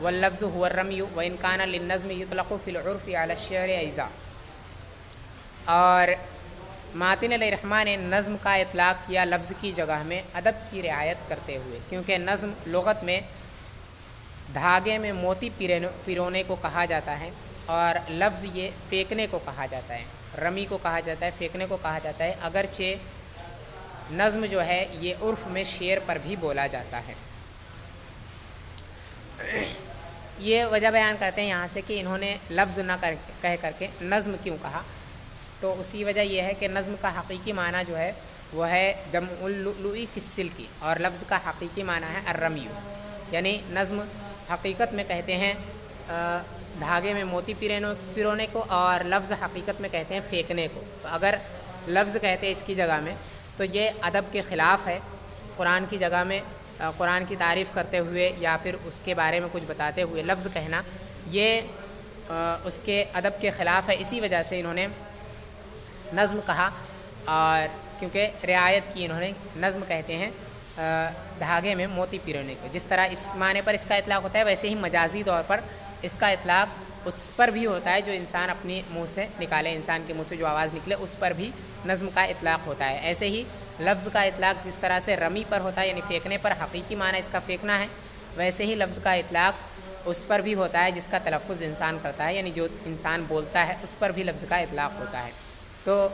وَاللَّفْظُ هُوَ الرَّمْيُ وَإِنْ كَانَ لِلنَّظْمِ يُطْلَقُ فِي الْعُرْفِ عَلَى الشِّعْرِ أَيْضًا۔ اور ماتن علیہ رحمٰن نے نظم کا اطلاق کیا لفظ کی جگہ میں ادب کی رعایت کرتے ہوئے، کیونکہ نظم لغت میں دھاگے میں موتی پیرونے کو کہا جاتا ہے، اور لفظ یہ پھینکنے کو کہا جاتا ہے، رمی کو کہا جاتا ہے، پھینکنے کو کہا جاتا ہے، اگرچہ نظم جو ہے یہ عرف میں شعر پر بھی بولا جاتا ہے۔ یہ وجہ بیان کرتے ہیں یہاں سے کہ انہوں نے لفظ نہ کہہ کر کے نظم کیوں کہا، تو اسی وجہ یہ ہے کہ نظم کا حقیقی معنی جو ہے وہ ہے جمع اللؤلؤ فی السلک، اور لفظ کا حقیقی معنی ہے الرمی، یعنی نظم حقیقت میں کہتے ہیں دھاگے میں موتی پیرونے کو، اور لفظ حقیقت میں کہتے ہیں پھینکنے کو۔ تو اگر لفظ کہتے ہیں اس کی جگہ میں تو یہ ادب کے خلاف ہے۔ قرآن کی جگہ میں قرآن کی تعریف کرتے ہوئے یا پھر اس کے بارے میں کچھ بتاتے ہوئے لفظ کہنا یہ اس کے ادب کے خلاف ہے، اسی وجہ سے انہوں نے نظم کہا، اور کیونکہ رعایت کی انہوں نے۔ نظم کہتے ہیں دھاگے میں موتی پیرونے کو، جس طرح اس معنی پر اس کا اطلاق ہوتا ہے ویسے ہی مجازی طور پر اس کا اطلاق اس پر بھی ہوتا ہے جو انسان اپنے منہ سے نکالے، انسان کے منہ سے جو آواز نکلے اس پر بھی نظم کا اطلاق ہوتا ہے۔ ایسے ہی لفظ کا اطلاق جس طرح سے رمی پر ہوتا ہے، یعنی پھینکنے پر، حقیقی معنی اس کا پھینکنا ہے، ویسے ہی لفظ کا اطلاق اس پر بھی ہوتا ہے جس کا تلفظ انسان کرتا ہے، یعنی جو انسان بولتا ہے اس پر بھی لفظ کا اطلاق ہوتا ہے۔ تو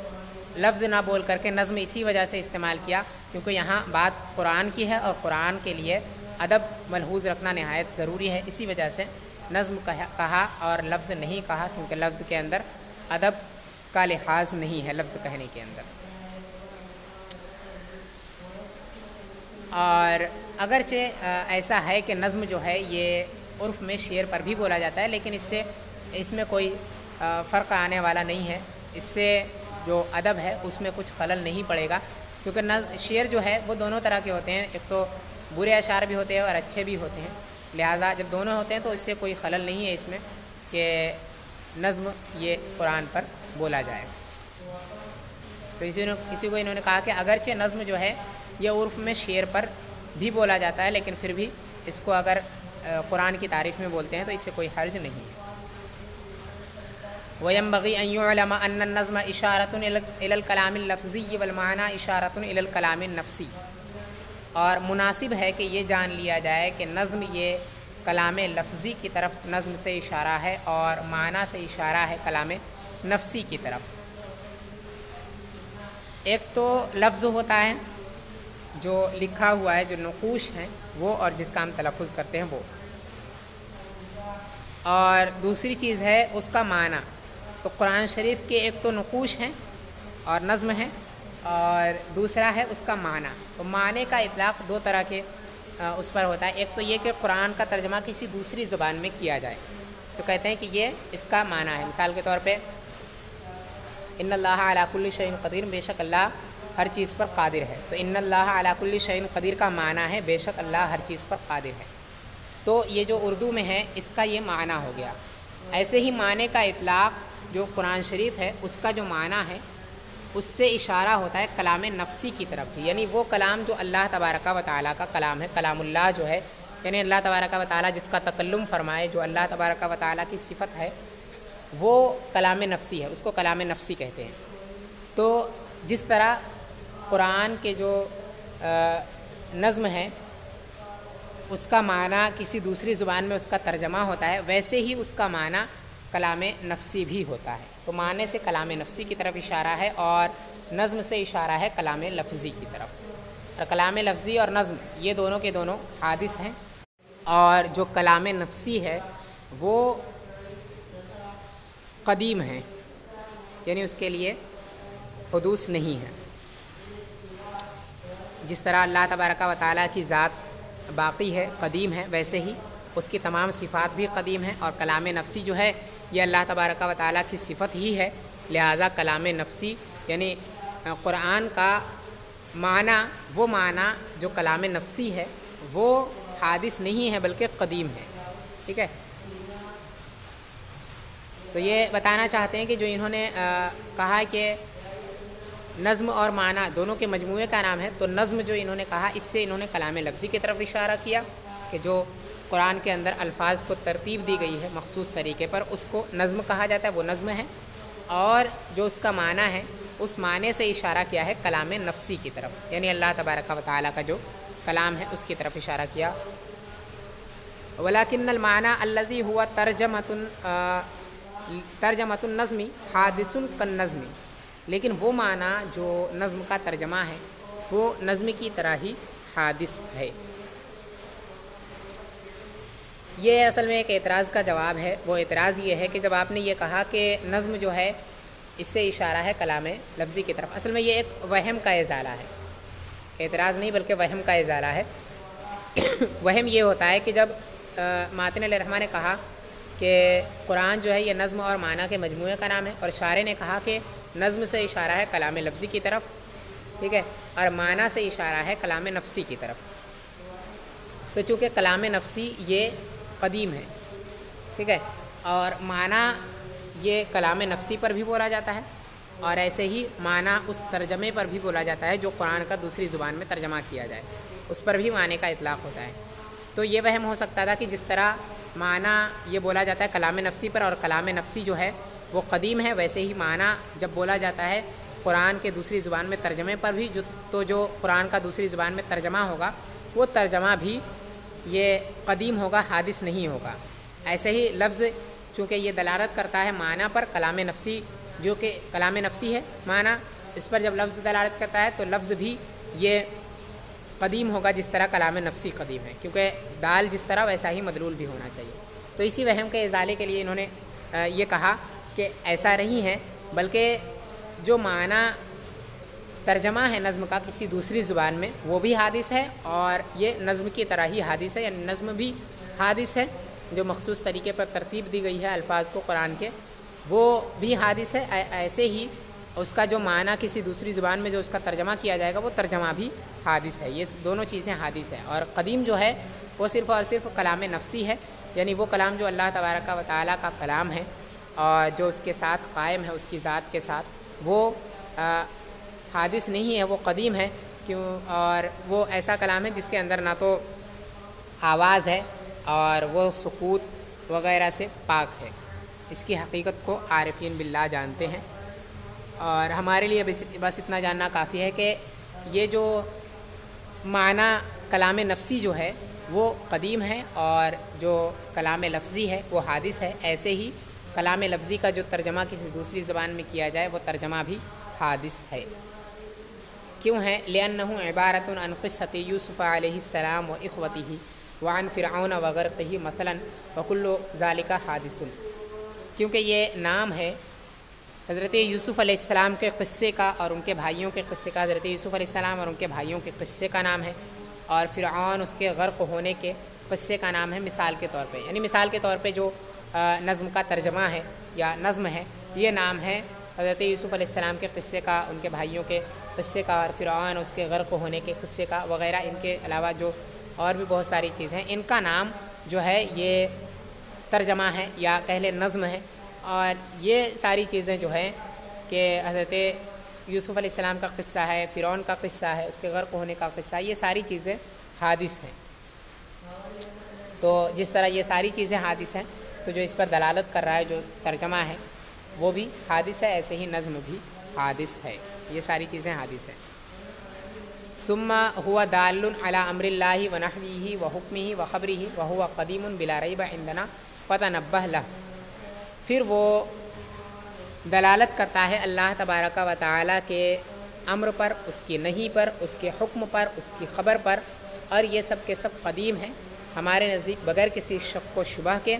لفظ نہ بول کر کے نظم اسی وجہ سے استعمال کیا کیونکہ یہاں بات قرآن کی ہے اور قرآن کے لیے ادب ملحوظ رکھنا نہایت ضروری ہے، اسی وجہ سے نظم کہا اور لفظ نہیں کہا، کیونکہ لفظ کے اندر ادب کا لحاظ نہیں ہے لفظ کہنے کے اندر۔ اور اگرچہ ایسا ہے کہ نظم جو ہے یہ عرف میں شعر پر بھی بولا جاتا ہے، لیکن اس میں کوئی فرق آنے والا نہیں ہے، اس سے جو ادب ہے اس میں کچھ خلل نہیں پڑے گا، کیونکہ شعر جو ہے وہ دونوں طرح کے ہوتے ہیں، ایک تو برے اشعار بھی ہوتے ہیں اور اچھے بھی ہوتے ہیں، لہٰذا جب دونوں ہوتے ہیں تو اس سے کوئی خلل نہیں ہے اس میں کہ نظم یہ قرآن پر بولا جائے۔ تو اسی کو انہوں نے کہا کہ اگرچہ نظم جو ہے یہ عرف میں شعر پر بھی بولا جاتا ہے، لیکن پھر بھی اس کو اگر قرآن کی تعریف میں بولتے ہیں تو اس سے کوئی حرج نہیں ہے۔ وَيَنبَغِي أَن يُعْلَمَ أَنَّ النَّظْمَ إِشَارَةٌ إِلَى الْكَلَامِ الْلَفْظِيِّ وَالْمَعْنَى إِشَارَةٌ إِلَى الْكَلَامِ النَّفْسِيِّ، اور مناسب ہے کہ یہ جان لیا جائے کہ نظم یہ کلام لفظی کی طرف نظم سے اشارہ ہے اور معنی سے اشارہ ہے کلام نفسی کی طرف۔ ایک تو لفظ ہوتا ہے جو لکھا ہوا ہے، جو نقوش ہیں وہ، اور جس کا ہم تلفظ کرتے ہیں وہ، اور دوسری چیز ہے اس کا معنی۔ تو قرآن شریف کے ایک تو نقوش ہیں اور نظم ہے، اور دوسرا ہے اس کا معنی۔ تو معنی کا اطلاق دو طرح کے اس پر ہوتا ہے، ایک تو یہ کہ قرآن کا ترجمہ کسی دوسری زبان میں کیا جائے تو کہتے ہیں کہ یہ اس کا معنی ہے۔ مثال کے طور پہ ان اللہ علی کل شیء قدیر، بے شک اللہ ہر چیز پر قادر ہے، تو ان اللہ علی کل شیء قدیر کا معنی ہے بے شک اللہ ہر چیز پر قادر ہے۔ تو یہ جو اردو میں ہے اس کا یہ معنی ہو گیا۔ ایسے ہی معنی کا اطلاق جو قرآن شریف ہے اس کا جو معنی ہے اس سے اشارہ ہوتا ہے کلام نفسی کی طرف، یعنی وہ کلام جو اللہ تبارک و تعالیٰ کا کلام ہے، کلام اللہ جو ہے، یعنی اللہ تبارک و تعالیٰ جس کا تکلم فرمائے، جو اللہ تبارک و تعالیٰ کی صفت ہے وہ کلام نفسی ہے، اس کو کلام نفسی کہتے ہیں۔ تو جس طرح قرآن کے جو نظم ہے اس کا معنی کسی دوسری زبان میں اس کا ترجمہ ہوتا ہے، ویسے ہی اس کا معنی کلام نفسی بھی ہوتا ہے۔ تو معنی سے کلام نفسی کی طرف اشارہ ہے اور نظم سے اشارہ ہے کلام لفظی کی طرف۔ اور کلام لفظی اور نظم یہ دونوں کے دونوں حادث ہیں، اور جو کلام نفسی ہے وہ قدیم ہے، یعنی اس کے لیے حدوث نہیں ہے۔ جس طرح اللہ تبارک و تعالیٰ کی ذات باقی ہے، قدیم ہے، ویسے ہی اس کی تمام صفات بھی قدیم ہیں، اور کلام نفسی جو ہے یہ اللہ تبارک و تعالیٰ کی صفت ہی ہے، لہذا کلام نفسی یعنی قرآن کا معنی، وہ معنی جو کلام نفسی ہے وہ حادث نہیں ہے بلکہ قدیم ہے۔ ٹھیک ہے، تو یہ بتانا چاہتے ہیں کہ جو انہوں نے کہا کہ نظم اور معنی دونوں کے مجموعے کا نام ہے، تو نظم جو انہوں نے کہا اس سے انہوں نے کلام لفظی کی طرف اشارہ کیا کہ جو قرآن کے اندر الفاظ کو ترتیب دی گئی ہے مخصوص طریقے پر، اس کو نظم کہا جاتا ہے، وہ نظم ہے، اور جو اس کا معنی ہے اس معنی سے اشارہ کیا ہے کلام نفسی کی طرف، یعنی اللہ تبارک و تعالیٰ کا جو کلام ہے اس کی طرف اشارہ کیا۔ وَلَكِنَّ الْمَعْنَى الَّذِي هُوَ ترجمۃ النظم حادث کالنظم، لیکن وہ معنی جو نظم کا ترجمہ ہے وہ نظم کی طرح ہی حادث ہے۔ یہ اصل میں ایک اعتراض کا جواب ہے۔ وہ اعتراض یہ ہے کہ جب آپ نے یہ کہا کہ نظم جو ہے اس سے اشارہ ہے کلام لفظی کی طرف، اصل میں یہ ایک وہم کا ازالہ ہے، اعتراض نہیں بلکہ وہم کا ازالہ ہے۔ وہم یہ ہوتا ہے کہ جب ماتن علیہ الرحمٰن نے کہا کہ قرآن جو ہے یہ نظم اور معنی کے مجموعے کا نام ہے، اور شارح نے کہا کہ نظم سے اشارہ ہے کلام لفظی کی طرف، ٹھیک ہے، اور معنی سے اشارہ ہے کلام نفسی کی طرف، تو چونکہ کلام نفسی یہ قدیم ہے، ٹھیک ہے، اور معنی یہ کلام نفسی پر بھی بولا جاتا ہے، اور ایسے ہی معنی اس ترجمے پر بھی بولا جاتا ہے جو قرآن کا دوسری زبان میں ترجمہ کیا جائے، اس پر بھی معنی کا اطلاق ہوتا ہے۔ تو یہ وہم ہو سکتا تھا کہ جس طرح معنی یہ بولا جاتا ہے کلام نفسی پر، اور کلام نفسی جو ہے وہ قدیم ہے، ویسے ہی معنی جب بولا جاتا ہے قرآن کے دوسری زبان میں ترجمے پر بھی، جو قرآن کا دوسری زبان میں ترجمہ ہوگا وہ ترجمہ بھی یہ قدیم ہوگا، حادث نہیں ہوگا۔ ایسے ہی لفظ چونکہ یہ دلالت کرتا ہے معنی پر، کلام نفسی جو کہ کلام نفسی ہے معنی، اس پر جب لفظ دلالت کرتا ہے تو لفظ بھی یہ قدیم ہوگا جس طرح کلام نفسی قدیم ہے، کیونکہ دال جس طرح ویسا ہی مدلول بھی ہونا چاہیے۔ تو اسی وہم کے ازالے کے لیے انہوں نے یہ کہا کہ ایسا نہیں ہے، بلکہ جو معنی ترجمہ ہے نظم کا کسی دوسری زبان میں وہ بھی حادث ہے، اور یہ نظم کی طرح ہی حادث ہے، یعنی نظم بھی حادث ہے جو مخصوص طریقے پر ترتیب دی گئی ہے الفاظ کو قرآن کے، وہ بھی حادث ہے۔ ایسے ہی اس کا جو معنی کسی دوسری زبان میں جو اس کا ترجمہ کیا جائے گا وہ ترجمہ بھی حادث ہے۔ یہ دونوں چیزیں حادث ہیں، اور قدیم جو ہے وہ صرف اور صرف کلام نفسی ہے، یعنی وہ کلام جو اللہ تبارک و تعالیٰ کا کلام ہے اور جو اس کے ساتھ قائم ہے اس کی ذات کے ساتھ، وہ حادث نہیں ہے، وہ قدیم ہے۔ کیوں؟ اور وہ ایسا کلام ہے جس کے اندر نہ تو آواز ہے اور وہ سکوت وغیرہ سے پاک ہے۔ اس کی حقیقت کو عارفین باللہ جانتے ہیں، اور ہمارے لیے بس اتنا جاننا کافی ہے کہ یہ جو معنی کلام نفسی جو ہے وہ قدیم ہے، اور جو کلام لفظی ہے وہ حادث ہے۔ ایسے ہی کلام لفظی کا جو ترجمہ کسی دوسری زبان میں کیا جائے وہ ترجمہ بھی حادث ہے۔ کیوں ہے؟ لأنه عبارۃ عن قصۃ یوسف علیہ السلام و اخوتہ وعن فرعون وغرقہ مثلا وکل ذالک حادث، کیونکہ یہ نام ہے حضرت یوسف علیہ السلام کے قصے کا اور ان کے بھائیوں کے قصے کا۔ حضرت یوسف علیہ السلام اور ان کے بھائیوں کے قصے کا نام ہے، اور فرعون اس کے غرق ہونے کے قصے کا نام ہے، مثال کے طور پہ۔ یعنی مثال کے طور پہ جو نظم کا ترجمہ ہے یا نظم ہے، یہ نام ہے حضرت یوسف علیہ السلام کے قصے کا، ان کے بھائیوں کے قصے کا، اور فرعون اس کے غرق ہونے کے قصے کا وغیرہ۔ ان کے علاوہ جو اور بھی بہت ساری چیزیں ہیں، ان کا نام جو ہے یہ ترجمہ ہے یا کہہ لیں نظم ہے۔ اور یہ ساری چیزیں جو ہیں کہ حضرت یوسف علیہ السلام کا قصہ ہے، فرعون کا قصہ ہے، اس کے غرق ہونے کا قصہ ہے، یہ ساری چیزیں حادث ہیں۔ تو جس طرح یہ ساری چیزیں حادث ہیں تو جو اس پر دلالت کر رہا ہے جو ترجمہ ہے وہ بھی حادث ہے، ایسے ہی نظم بھی حادث ہے، یہ ساری چیزیں حادث ہیں۔ ثم هو دال على امر الله ونحوه وحکمه وخبره وهو قدیم بلا ریب عندنا فتنبہ لہ، پھر وہ دلالت کرتا ہے اللہ تبارک و تعالیٰ کے امر پر، اس کی نہی پر، اس کے حکم پر، اس کی خبر پر، اور یہ سب کے سب قدیم ہیں ہمارے نزدیک بغیر کسی شک و شبہ کے۔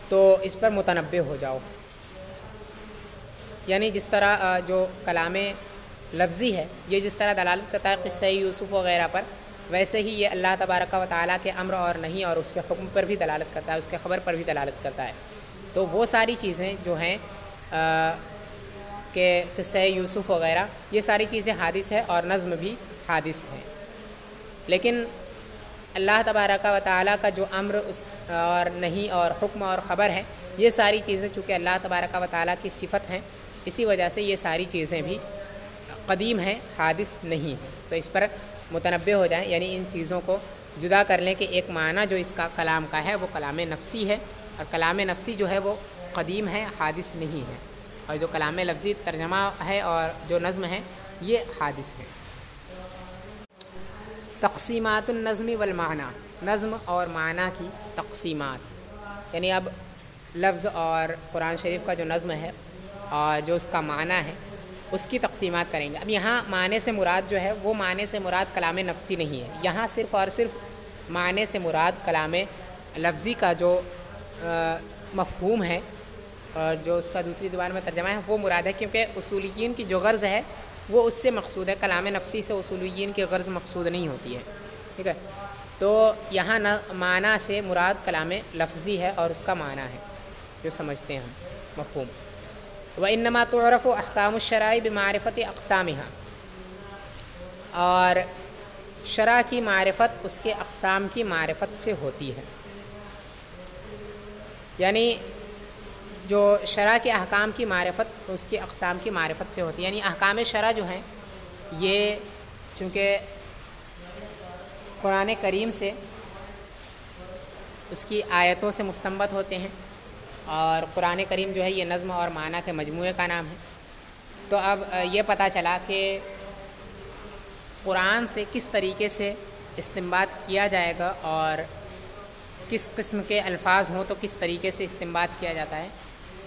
تو اس پر متنبہ ہو جاؤ، یعنی جس طرح جو کلام لفظی ہے یہ جس طرح دلالت کرتا ہے قصہ یوسف وغیرہ پر، ویسے ہی یہ اللہ تبارک و تعالیٰ کے امر اور نہیں اور اس کے حکم پر بھی دلالت کرتا ہے، اس کے خبر پر بھی دلالت کرتا ہے۔ تو وہ ساری چیزیں جو ہیں کہ قصہ یوسف وغیرہ، یہ ساری چیزیں حادث ہے اور نظم بھی حادث ہیں۔ لیکن اللہ تبارک و تعالیٰ کا جو امر اس اور نہیں اور حکم اور خبر ہے، یہ ساری چیزیں چونکہ اللہ تبارک و تعالیٰ کی صفت ہیں، اسی وجہ سے یہ ساری چیزیں بھی قدیم ہیں، حادث نہیں ہیں۔ تو اس پر متنبہ ہو جائیں، یعنی ان چیزوں کو جدا کر لیں کہ ایک معنی جو اس کا کلام کا ہے وہ کلام نفسی ہے، اور کلام نفسی جو ہے وہ قدیم ہے، حادث نہیں ہے، اور جو کلام لفظی ترجمہ ہے اور جو نظم ہے یہ حادث ہے۔ تقسیمات النظم والمعنی، نظم اور معنی کی تقسیمات، یعنی اب لفظ اور قرآن شریف کا جو نظم ہے اور جو اس کا معنی ہے اس کی تقسیمات کریں گے۔ اب یہاں معنی سے مراد جو ہے وہ معنی سے مراد کلام نفسی نہیں ہے، یہاں صرف اور صرف معنی سے مراد کلام لفظی کا جو مفہوم ہے اور جو اس کا دوسری زبان میں ترجمہ ہے وہ مراد ہے، کیونکہ اصولیین کی جو غرض ہے وہ اس سے مقصود ہے، کلام نفسی سے اصولیین کی غرض مقصود نہیں ہوتی ہے، ٹھیک ہے۔ تو یہاں معنی سے مراد کلام لفظی ہے اور اس کا معنی ہے جو سمجھتے ہیں ہم مفہوم۔ وَإِنَّمَا تُعْرَفُ أَحْكَامُ الشَّرَائِعِ بِمَعْرِفَةِ أَقْسَامِهَا، اور شرع کی معرفت اس کے اقسام کی معرفت سے ہوتی ہے، یعنی جو شرع کے احکام کی معرفت اس کے اقسام کی معرفت سے ہوتی ہے، یعنی احکام شرع جو ہیں یہ چونکہ قرآن کریم سے اس کی آیتوں سے مستنبط ہوتے ہیں، اور قرآن کریم جو ہے یہ نظم اور معنی کے مجموعے کا نام ہے۔ تو اب یہ پتہ چلا کہ قرآن سے کس طریقے سے استنباط کیا جائے گا اور کس قسم کے الفاظ ہوں تو کس طریقے سے استنباط کیا جاتا ہے،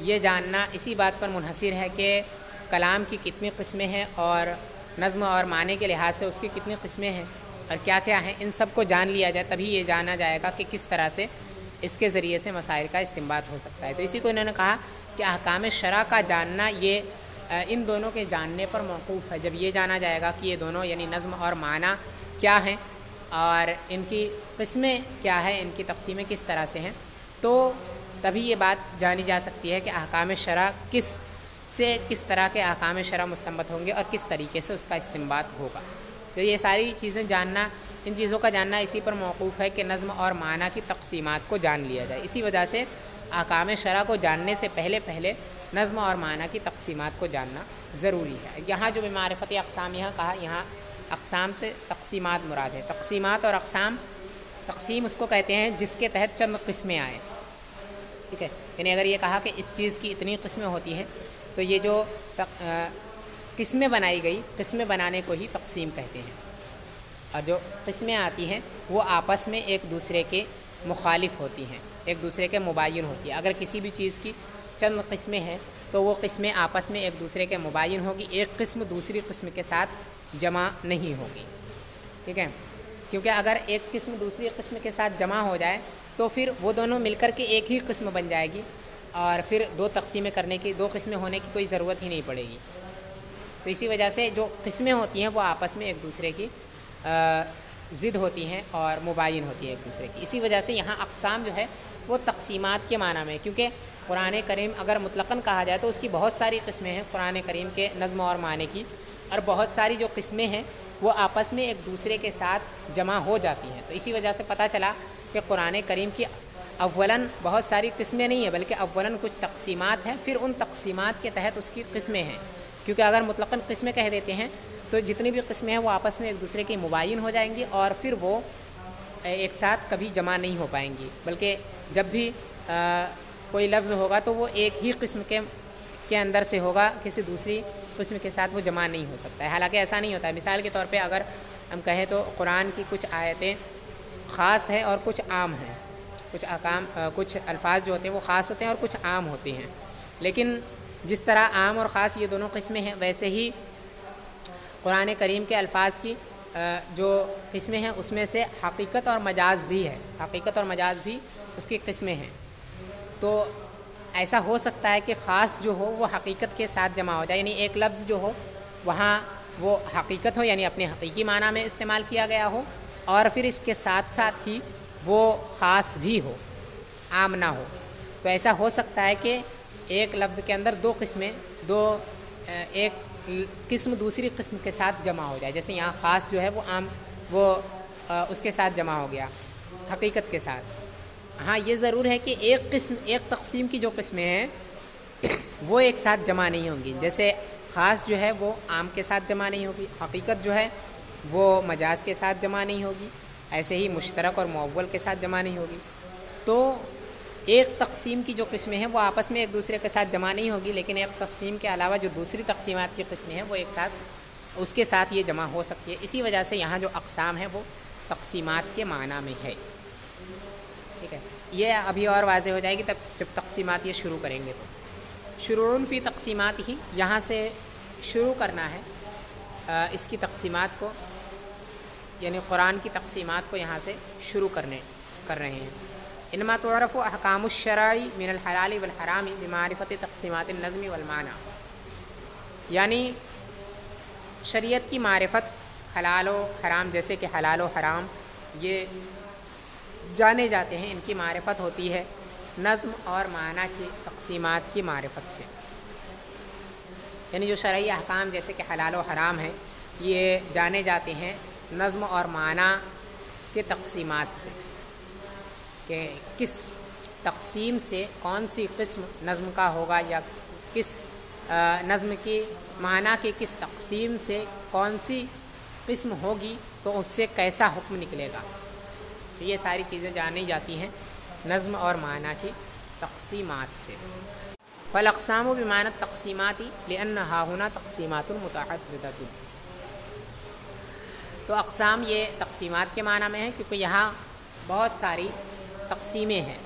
یہ جاننا اسی بات پر منحصر ہے کہ کلام کی کتنی قسمیں ہیں اور نظم اور معنی کے لحاظ سے اس کی کتنی قسمیں ہیں اور کیا کیا ہیں، ان سب کو جان لیا جائے تبھی یہ جانا جائے گا کہ کس طرح سے اس کے ذریعے سے مسائل کا استنباط ہو سکتا ہے۔ تو اسی کو انہوں نے کہا کہ احکام شرع کا جاننا یہ ان دونوں کے جاننے پر موقوف ہے۔ جب یہ جانا جائے گا کہ یہ دونوں یعنی نظم اور معنی کیا ہیں اور ان کی قسمیں کیا ہیں، ان کی تقسیمیں کس طرح سے ہیں، تو تبھی یہ بات جانی جا سکتی ہے کہ احکام شرع کس طرح کے احکام شرع مستنبط ہوں گے اور کس طریقے سے اس کا استنباط ہوگا۔ تو یہ ساری چیزیں جاننا، ان چیزوں کا جاننا اسی پر موقوف ہے کہ نظم اور معنی کی تقسیمات کو جان لیا جائے۔ اسی وجہ سے احکام شرع کو جاننے سے پہلے نظم اور معنی کی تقسیمات کو جاننا ضروری ہے۔ یہاں جو بمعرفت اقسام یہاں کہا، یہاں اقسام تقسیمات مراد ہے۔ تقسیمات اور اقسام، تقسیم اس کو کہتے ہیں جس کے تحت چند قسمیں آئیں، ٹھیک ہے، یعنی اگر یہ کہا کہ اس چیز کی اتنی قسمیں ہوتی ہیں تو یہ جو قسمیں بنائی گئی، قسمیں بنانے کو ہی تقسیم کہتے ہیں، اور جو قسمیں آتی ہیں وہ آپس میں ایک دوسرے کے مخالف ہوتی ہیں، ایک دوسرے کے مباین ہوتی ہیں۔ اگر کسی بھی چیز کی چند قسمیں ہیں تو وہ قسمیں آپس میں ایک دوسرے کے مباین ہوگی، ایک قسم دوسری قسم کے ساتھ جمع نہیں ہوگی، ٹھیک ہے، کیونکہ اگر ایک قسم دوسری قسم کے ساتھ جمع ہو جائے تو پھر وہ دونوں مل کر کے ایک ہی قسم بن جائے گی اور پھر دو تقسیمیں کرنے کی، دو قسمیں ہونے کی کوئی ضرورت ہی نہیں پڑے گی۔ تو اسی وجہ سے جو قسمیں ہوتی ہیں وہ آپس میں ایک دوسرے کی ضد ہوتی ہیں اور مباین ہوتی ہیں ایک دوسرے کی۔ اسی وجہ سے یہاں اقسام جو ہے وہ تقسیمات کے معنی میں، کیونکہ قرآن کریم اگر مطلقاً کہا جائے تو اس کی بہت ساری قسمیں ہیں قرآن کریم کے نظم اور معنی کی، اور بہت ساری جو قسمیں ہیں وہ آپس میں ایک دوسرے کے ساتھ جمع ہو جاتی ہیں۔ تو اسی وجہ سے پتہ چلا کہ قرآن کریم کی اولاً بہت ساری قسمیں نہیں ہیں بلکہ اولاً کچھ تقسیمات ہیں، پھر ان تقسیمات کے تحت اس کی قسمیں ہیں، کیونکہ اگر مطلقاً قسمیں کہہ دیتے ہیں تو جتنی بھی قسمیں ہیں وہ آپس میں ایک دوسرے کی مباین ہو جائیں گی اور پھر وہ ایک ساتھ کبھی جمع نہیں ہو پائیں گی، بلکہ جب بھی کوئی لفظ ہوگا تو وہ ایک ہی قسم کے اندر سے ہوگا، کسی دوسری قسم کے ساتھ وہ جمع نہیں ہو سکتا ہے۔ حالانکہ ایسا نہیں ہوتا ہے۔ مثال کے طور پہ اگر ہم کہیں تو قرآن کی کچھ آیتیں خاص ہیں اور کچھ عام ہیں، کچھ الفاظ جو ہوتے ہیں وہ خاص ہوتے ہیں اور کچھ عام ہوتے ہیں، لیکن جس طرح عام اور خاص یہ دونوں قسمیں ہیں ویسے ہی قرآن کریم کے الفاظ کی جو قسمیں ہیں اس میں سے حقیقت اور مجاز بھی ہے، حقیقت اور مجاز بھی اس کی قسمیں ہیں۔ تو ایسا ہو سکتا ہے کہ خاص جو ہو وہ حقیقت کے ساتھ جمع ہو جائے، یعنی ایک لفظ جو ہو وہاں وہ حقیقت ہو یعنی اپنے حقیقی معنی میں استعمال کیا گیا ہو، اور پھر اس کے ساتھ ساتھ ہی وہ خاص بھی ہو، عام نہ ہو۔ تو ایسا ہو سکتا ہے کہ ایک لفظ کے اندر دو قسمیں، ایک قسم دوسری قسم کے ساتھ جمع ہو جائے، جیسے یہاں خاص جو ہے وہ عام وہ اس کے ساتھ جمع ہو گیا حقیقت کے ساتھ۔ ہاں یہ ضرور ہے کہ ایک تقسیم کی جو قسمیں ہیں وہ ایک ساتھ جمع نہیں ہوں گی، جیسے خاص جو ہے وہ عام کے ساتھ جمع نہیں ہوگی، حقیقت جو ہے وہ مجاز کے ساتھ جمع نہیں ہوگی، ایسے ہی مشترک اور مؤول کے ساتھ جمع نہیں ہوگی۔ تو ایک تقسیم کی جو قسمیں ہیں وہ آپس میں ایک دوسرے کے ساتھ جمع نہیں ہوگی، لیکن ایک تقسیم کے علاوہ جو دوسری تقسیمات کی قسمیں ہیں وہ ایک ساتھ اس کے ساتھ یہ جمع ہو سکتی ہے۔ اسی وجہ سے یہاں جو اقسام ہیں وہ تقسیمات کے معنی میں ہے، ٹھیک ہے۔ یہ ابھی اور واضح ہو جائے گی تب جب تقسیمات یہ شروع کریں گے۔ تو شروع فی تقسیمات ہی یہاں سے شروع کرنا ہے اس کی تقسیمات کو، یعنی قرآن کی تقسیمات کو یہاں سے شروع کر رہے ہیں۔ انما تعرف احکام الشرع من الحلال والحرام بمعرفت تقسیمات النظم والمعنی، یعنی شریعت کی معرفت حلال و حرام، جیسے کہ حلال و حرام یہ جانے جاتے ہیں، ان کی معرفت ہوتی ہے نظم اور معنی کی تقسیمات کی معرفت سے، یعنی جو شرعی احکام جیسے کہ حلال و حرام ہیں یہ جانے جاتے ہیں نظم اور معنی کے تقسیمات سے، کہ کس تقسیم سے کون سی قسم نظم کا ہوگا یا کس نظم کی معنی کے کس تقسیم سے کون سی قسم ہوگی تو اس سے کیسا حکم نکلے گا۔ یہ ساری چیزیں جانی جاتی ہیں نظم اور معنی کی تقسیمات سے۔ فالاقسام بمعنی التقسیمات لأنها هنا تقسیمات متعددۃ، تو اقسام یہ تقسیمات کے معنی میں ہے کیونکہ یہاں بہت ساری تقسیمیں ہیں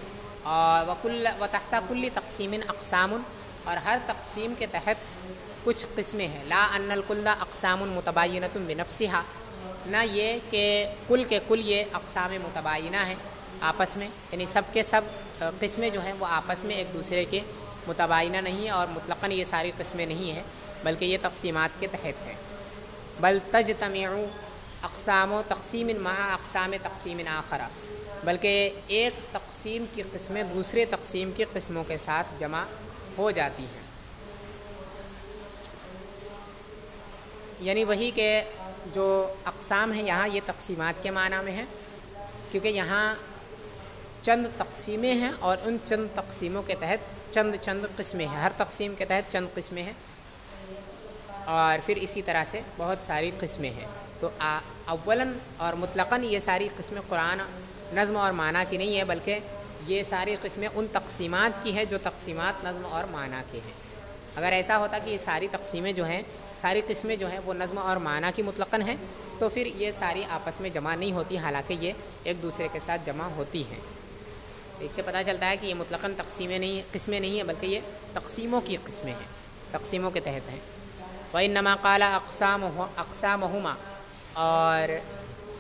اور وتحت کل تقسیم اقسام، اور ہر تقسیم کے تحت کچھ قسمیں ہیں. لا ان الکل اقسام متباینۃ بنفسها، نہ یہ کہ کل یہ اقسام متباینہ ہیں آپس میں، یعنی سب کے سب قسمیں جو ہیں وہ آپس میں ایک دوسرے کے متباینہ نہیں ہیں، اور مطلقاً یہ ساری قسمیں نہیں ہیں بلکہ یہ تقسیمات کے تحت ہیں. بل تجتمع اقسام و تقسیم مع اقسام تقسیم آخرہ، بلکہ ایک تقسیم کی قسمیں دوسرے تقسیم کی قسموں کے ساتھ جمع ہو جاتی ہیں. یعنی وہی کہ جو اقسام ہیں یہاں یہ تقسیمات کے معنی میں ہیں، کیونکہ یہاں چند تقسیمیں ہیں اور ان چند تقسیموں کے تحت چند قسمیں ہیں، ہر تقسیم کے تحت چند قسمیں ہیں، اور پھر اسی طرح سے بہت ساری قسمیں ہیں. تو اولاً اور مطلقاً یہ ساری قسمیں قرآن نظم اور معنی کی نہیں ہیں، بلکہ یہ ساری قسمیں ان تقسیمات کی ہیں جو تقسیمات نظم اور معنی کے ہیں. اگر ایسا ہوتا کہ یہ ساری تقسیمیں جو ہیں، ساری قسمیں جو ہیں وہ نظم اور معنی کی مطلقاً ہیں، تو پھر یہ ساری آپس میں جمع نہیں ہوتی، حالانکہ یہ ایک دوسرے کے ساتھ جمع ہوتی ہیں. اس سے پتہ چلتا ہے کہ یہ مطلقاً قسمیں نہیں ہیں بلکہ یہ تقسیموں کی قسمیں ہیں، تقسیموں کے تحت ہیں. وَإِنَّمَا قَالَ أَقْسَامَهُمَا، اور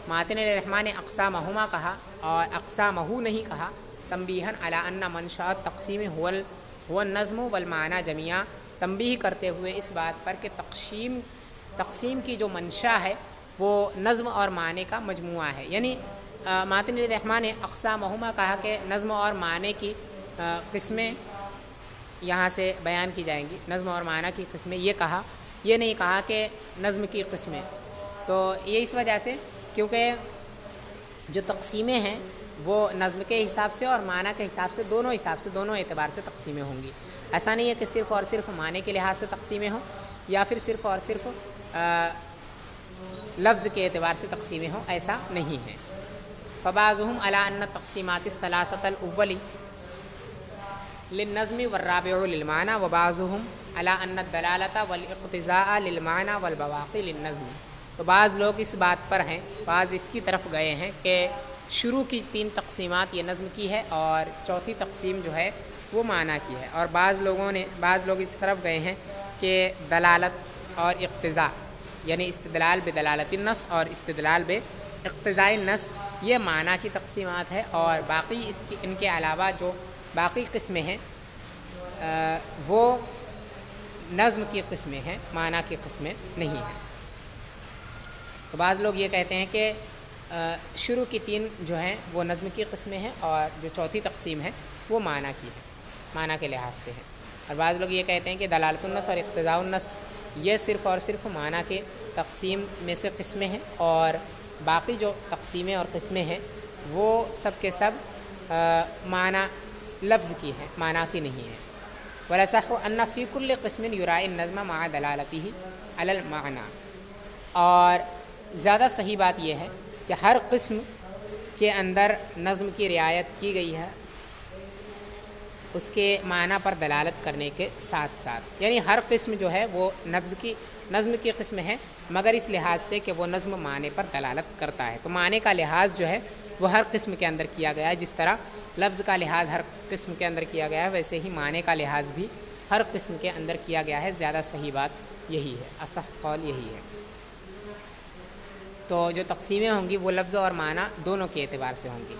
ماتن علیہ الرحمٰن نے اقسامہما کہا اور اقسامہ نہیں کہا، تنبیہاً علی ان منشأ التقسیم هو النظم والمعنی جميعا، تنبیہ کرتے ہوئے اس بات پر کہ تقسیم کی جو منشا ہے وہ نظم اور معنی کا مجموعہ ہے. یعنی ماتن علیہ الرحمٰن نے اقسامہما کہا کہ نظم اور معنی کی قسمیں یہاں سے بیان کی جائیں گی، نظم اور معنی کی قسمیں یہ کہا، یہ نہیں کہا کہ نظم کی قسمیں. تو یہ اس وجہ سے کیونکہ جو تقسیمیں ہیں وہ نظم کے حساب سے اور معنی کے حساب سے دونوں اعتبار سے تقسیمیں ہوں گی. ایسا نہیں ہے کہ صرف اور صرف معنی کے لحاظ سے تقسیمیں ہوں یا پھر صرف اور صرف لفظ کے اعتبار سے تقسیمیں ہوں، ایسا نہیں ہے. فبعضهم على ان التقسیمات الثلاثة الاول للنظم والرابع للمعنى، وبعضهم على ان الدلالة والاقتضاء للمعنى والبواقی للنظم. تو بعض لوگ اس بات پر ہیں، بعض اس کی طرف گئے ہیں کہ شروع کی 3 تقسیمات یہ نظم کی ہے اور چوتھی تقسیم جو ہے وہ معنی کی ہے. اور بعض لوگ اس طرف گئے ہیں کہ دلالت اور اقتضاء، یعنی استدلال بدلالت النص اور استدلال باقتضاء النص یہ معنی کی تقسیمات ہے، اور باقی ان کے علاوہ جو باقی قسمیں ہیں وہ نظم کی قسمیں ہیں، معنی کی قسمیں نہیں ہیں. تو بعض لوگ یہ کہتے ہیں کہ شروع کی 3 جو ہیں وہ نظم کی قسمیں ہیں اور جو چوتھی تقسیم ہے وہ معنی کی ہے، معنی کے لحاظ سے ہے. اور بعض لوگ یہ کہتے ہیں کہ دلالت النص اور اقتضاء النص یہ صرف اور صرف معنی کے تقسیم میں سے قسمیں ہیں، اور باقی جو تقسیمیں اور قسمیں ہیں وہ سب کے سب معنی لفظ کی ہیں، معنی کی نہیں ہیں. وَلَصَحُّ أَنَّ فِي كُلِّ قِسْمٍ يُرَاعِي النَّظْمَ مَعَ دَلَالَتِهِ عَلَى الْمَعْنَى، اور زیادہ صحیح بات یہ ہے کہ ہر قسم کے اندر نظم کی رعایت کی گئی ہے اس کے معنی پر دلالت کرنے کے ساتھ ساتھ. یعنی ہر قسم جو ہے وہ نظم کی قسم ہے، مگر اس لحاظ سے کہ وہ نظم معنی پر دلالت کرتا ہے. تو معنی کا لحاظ جو ہے وہ ہر قسم کے اندر کیا گیا ہے، جس طرح لفظ کا لحاظ ہر قسم کے اندر کیا گیا ہے ویسے ہی معنی کا لحاظ بھی ہر قسم کے اندر کیا گیا ہے. زیادہ صحیح بات یہی ہے، اصح قول یہی ہے. تو جو تقسیمیں ہوں گی وہ لفظ اور معنی دونوں کے اعتبار سے ہوں گی.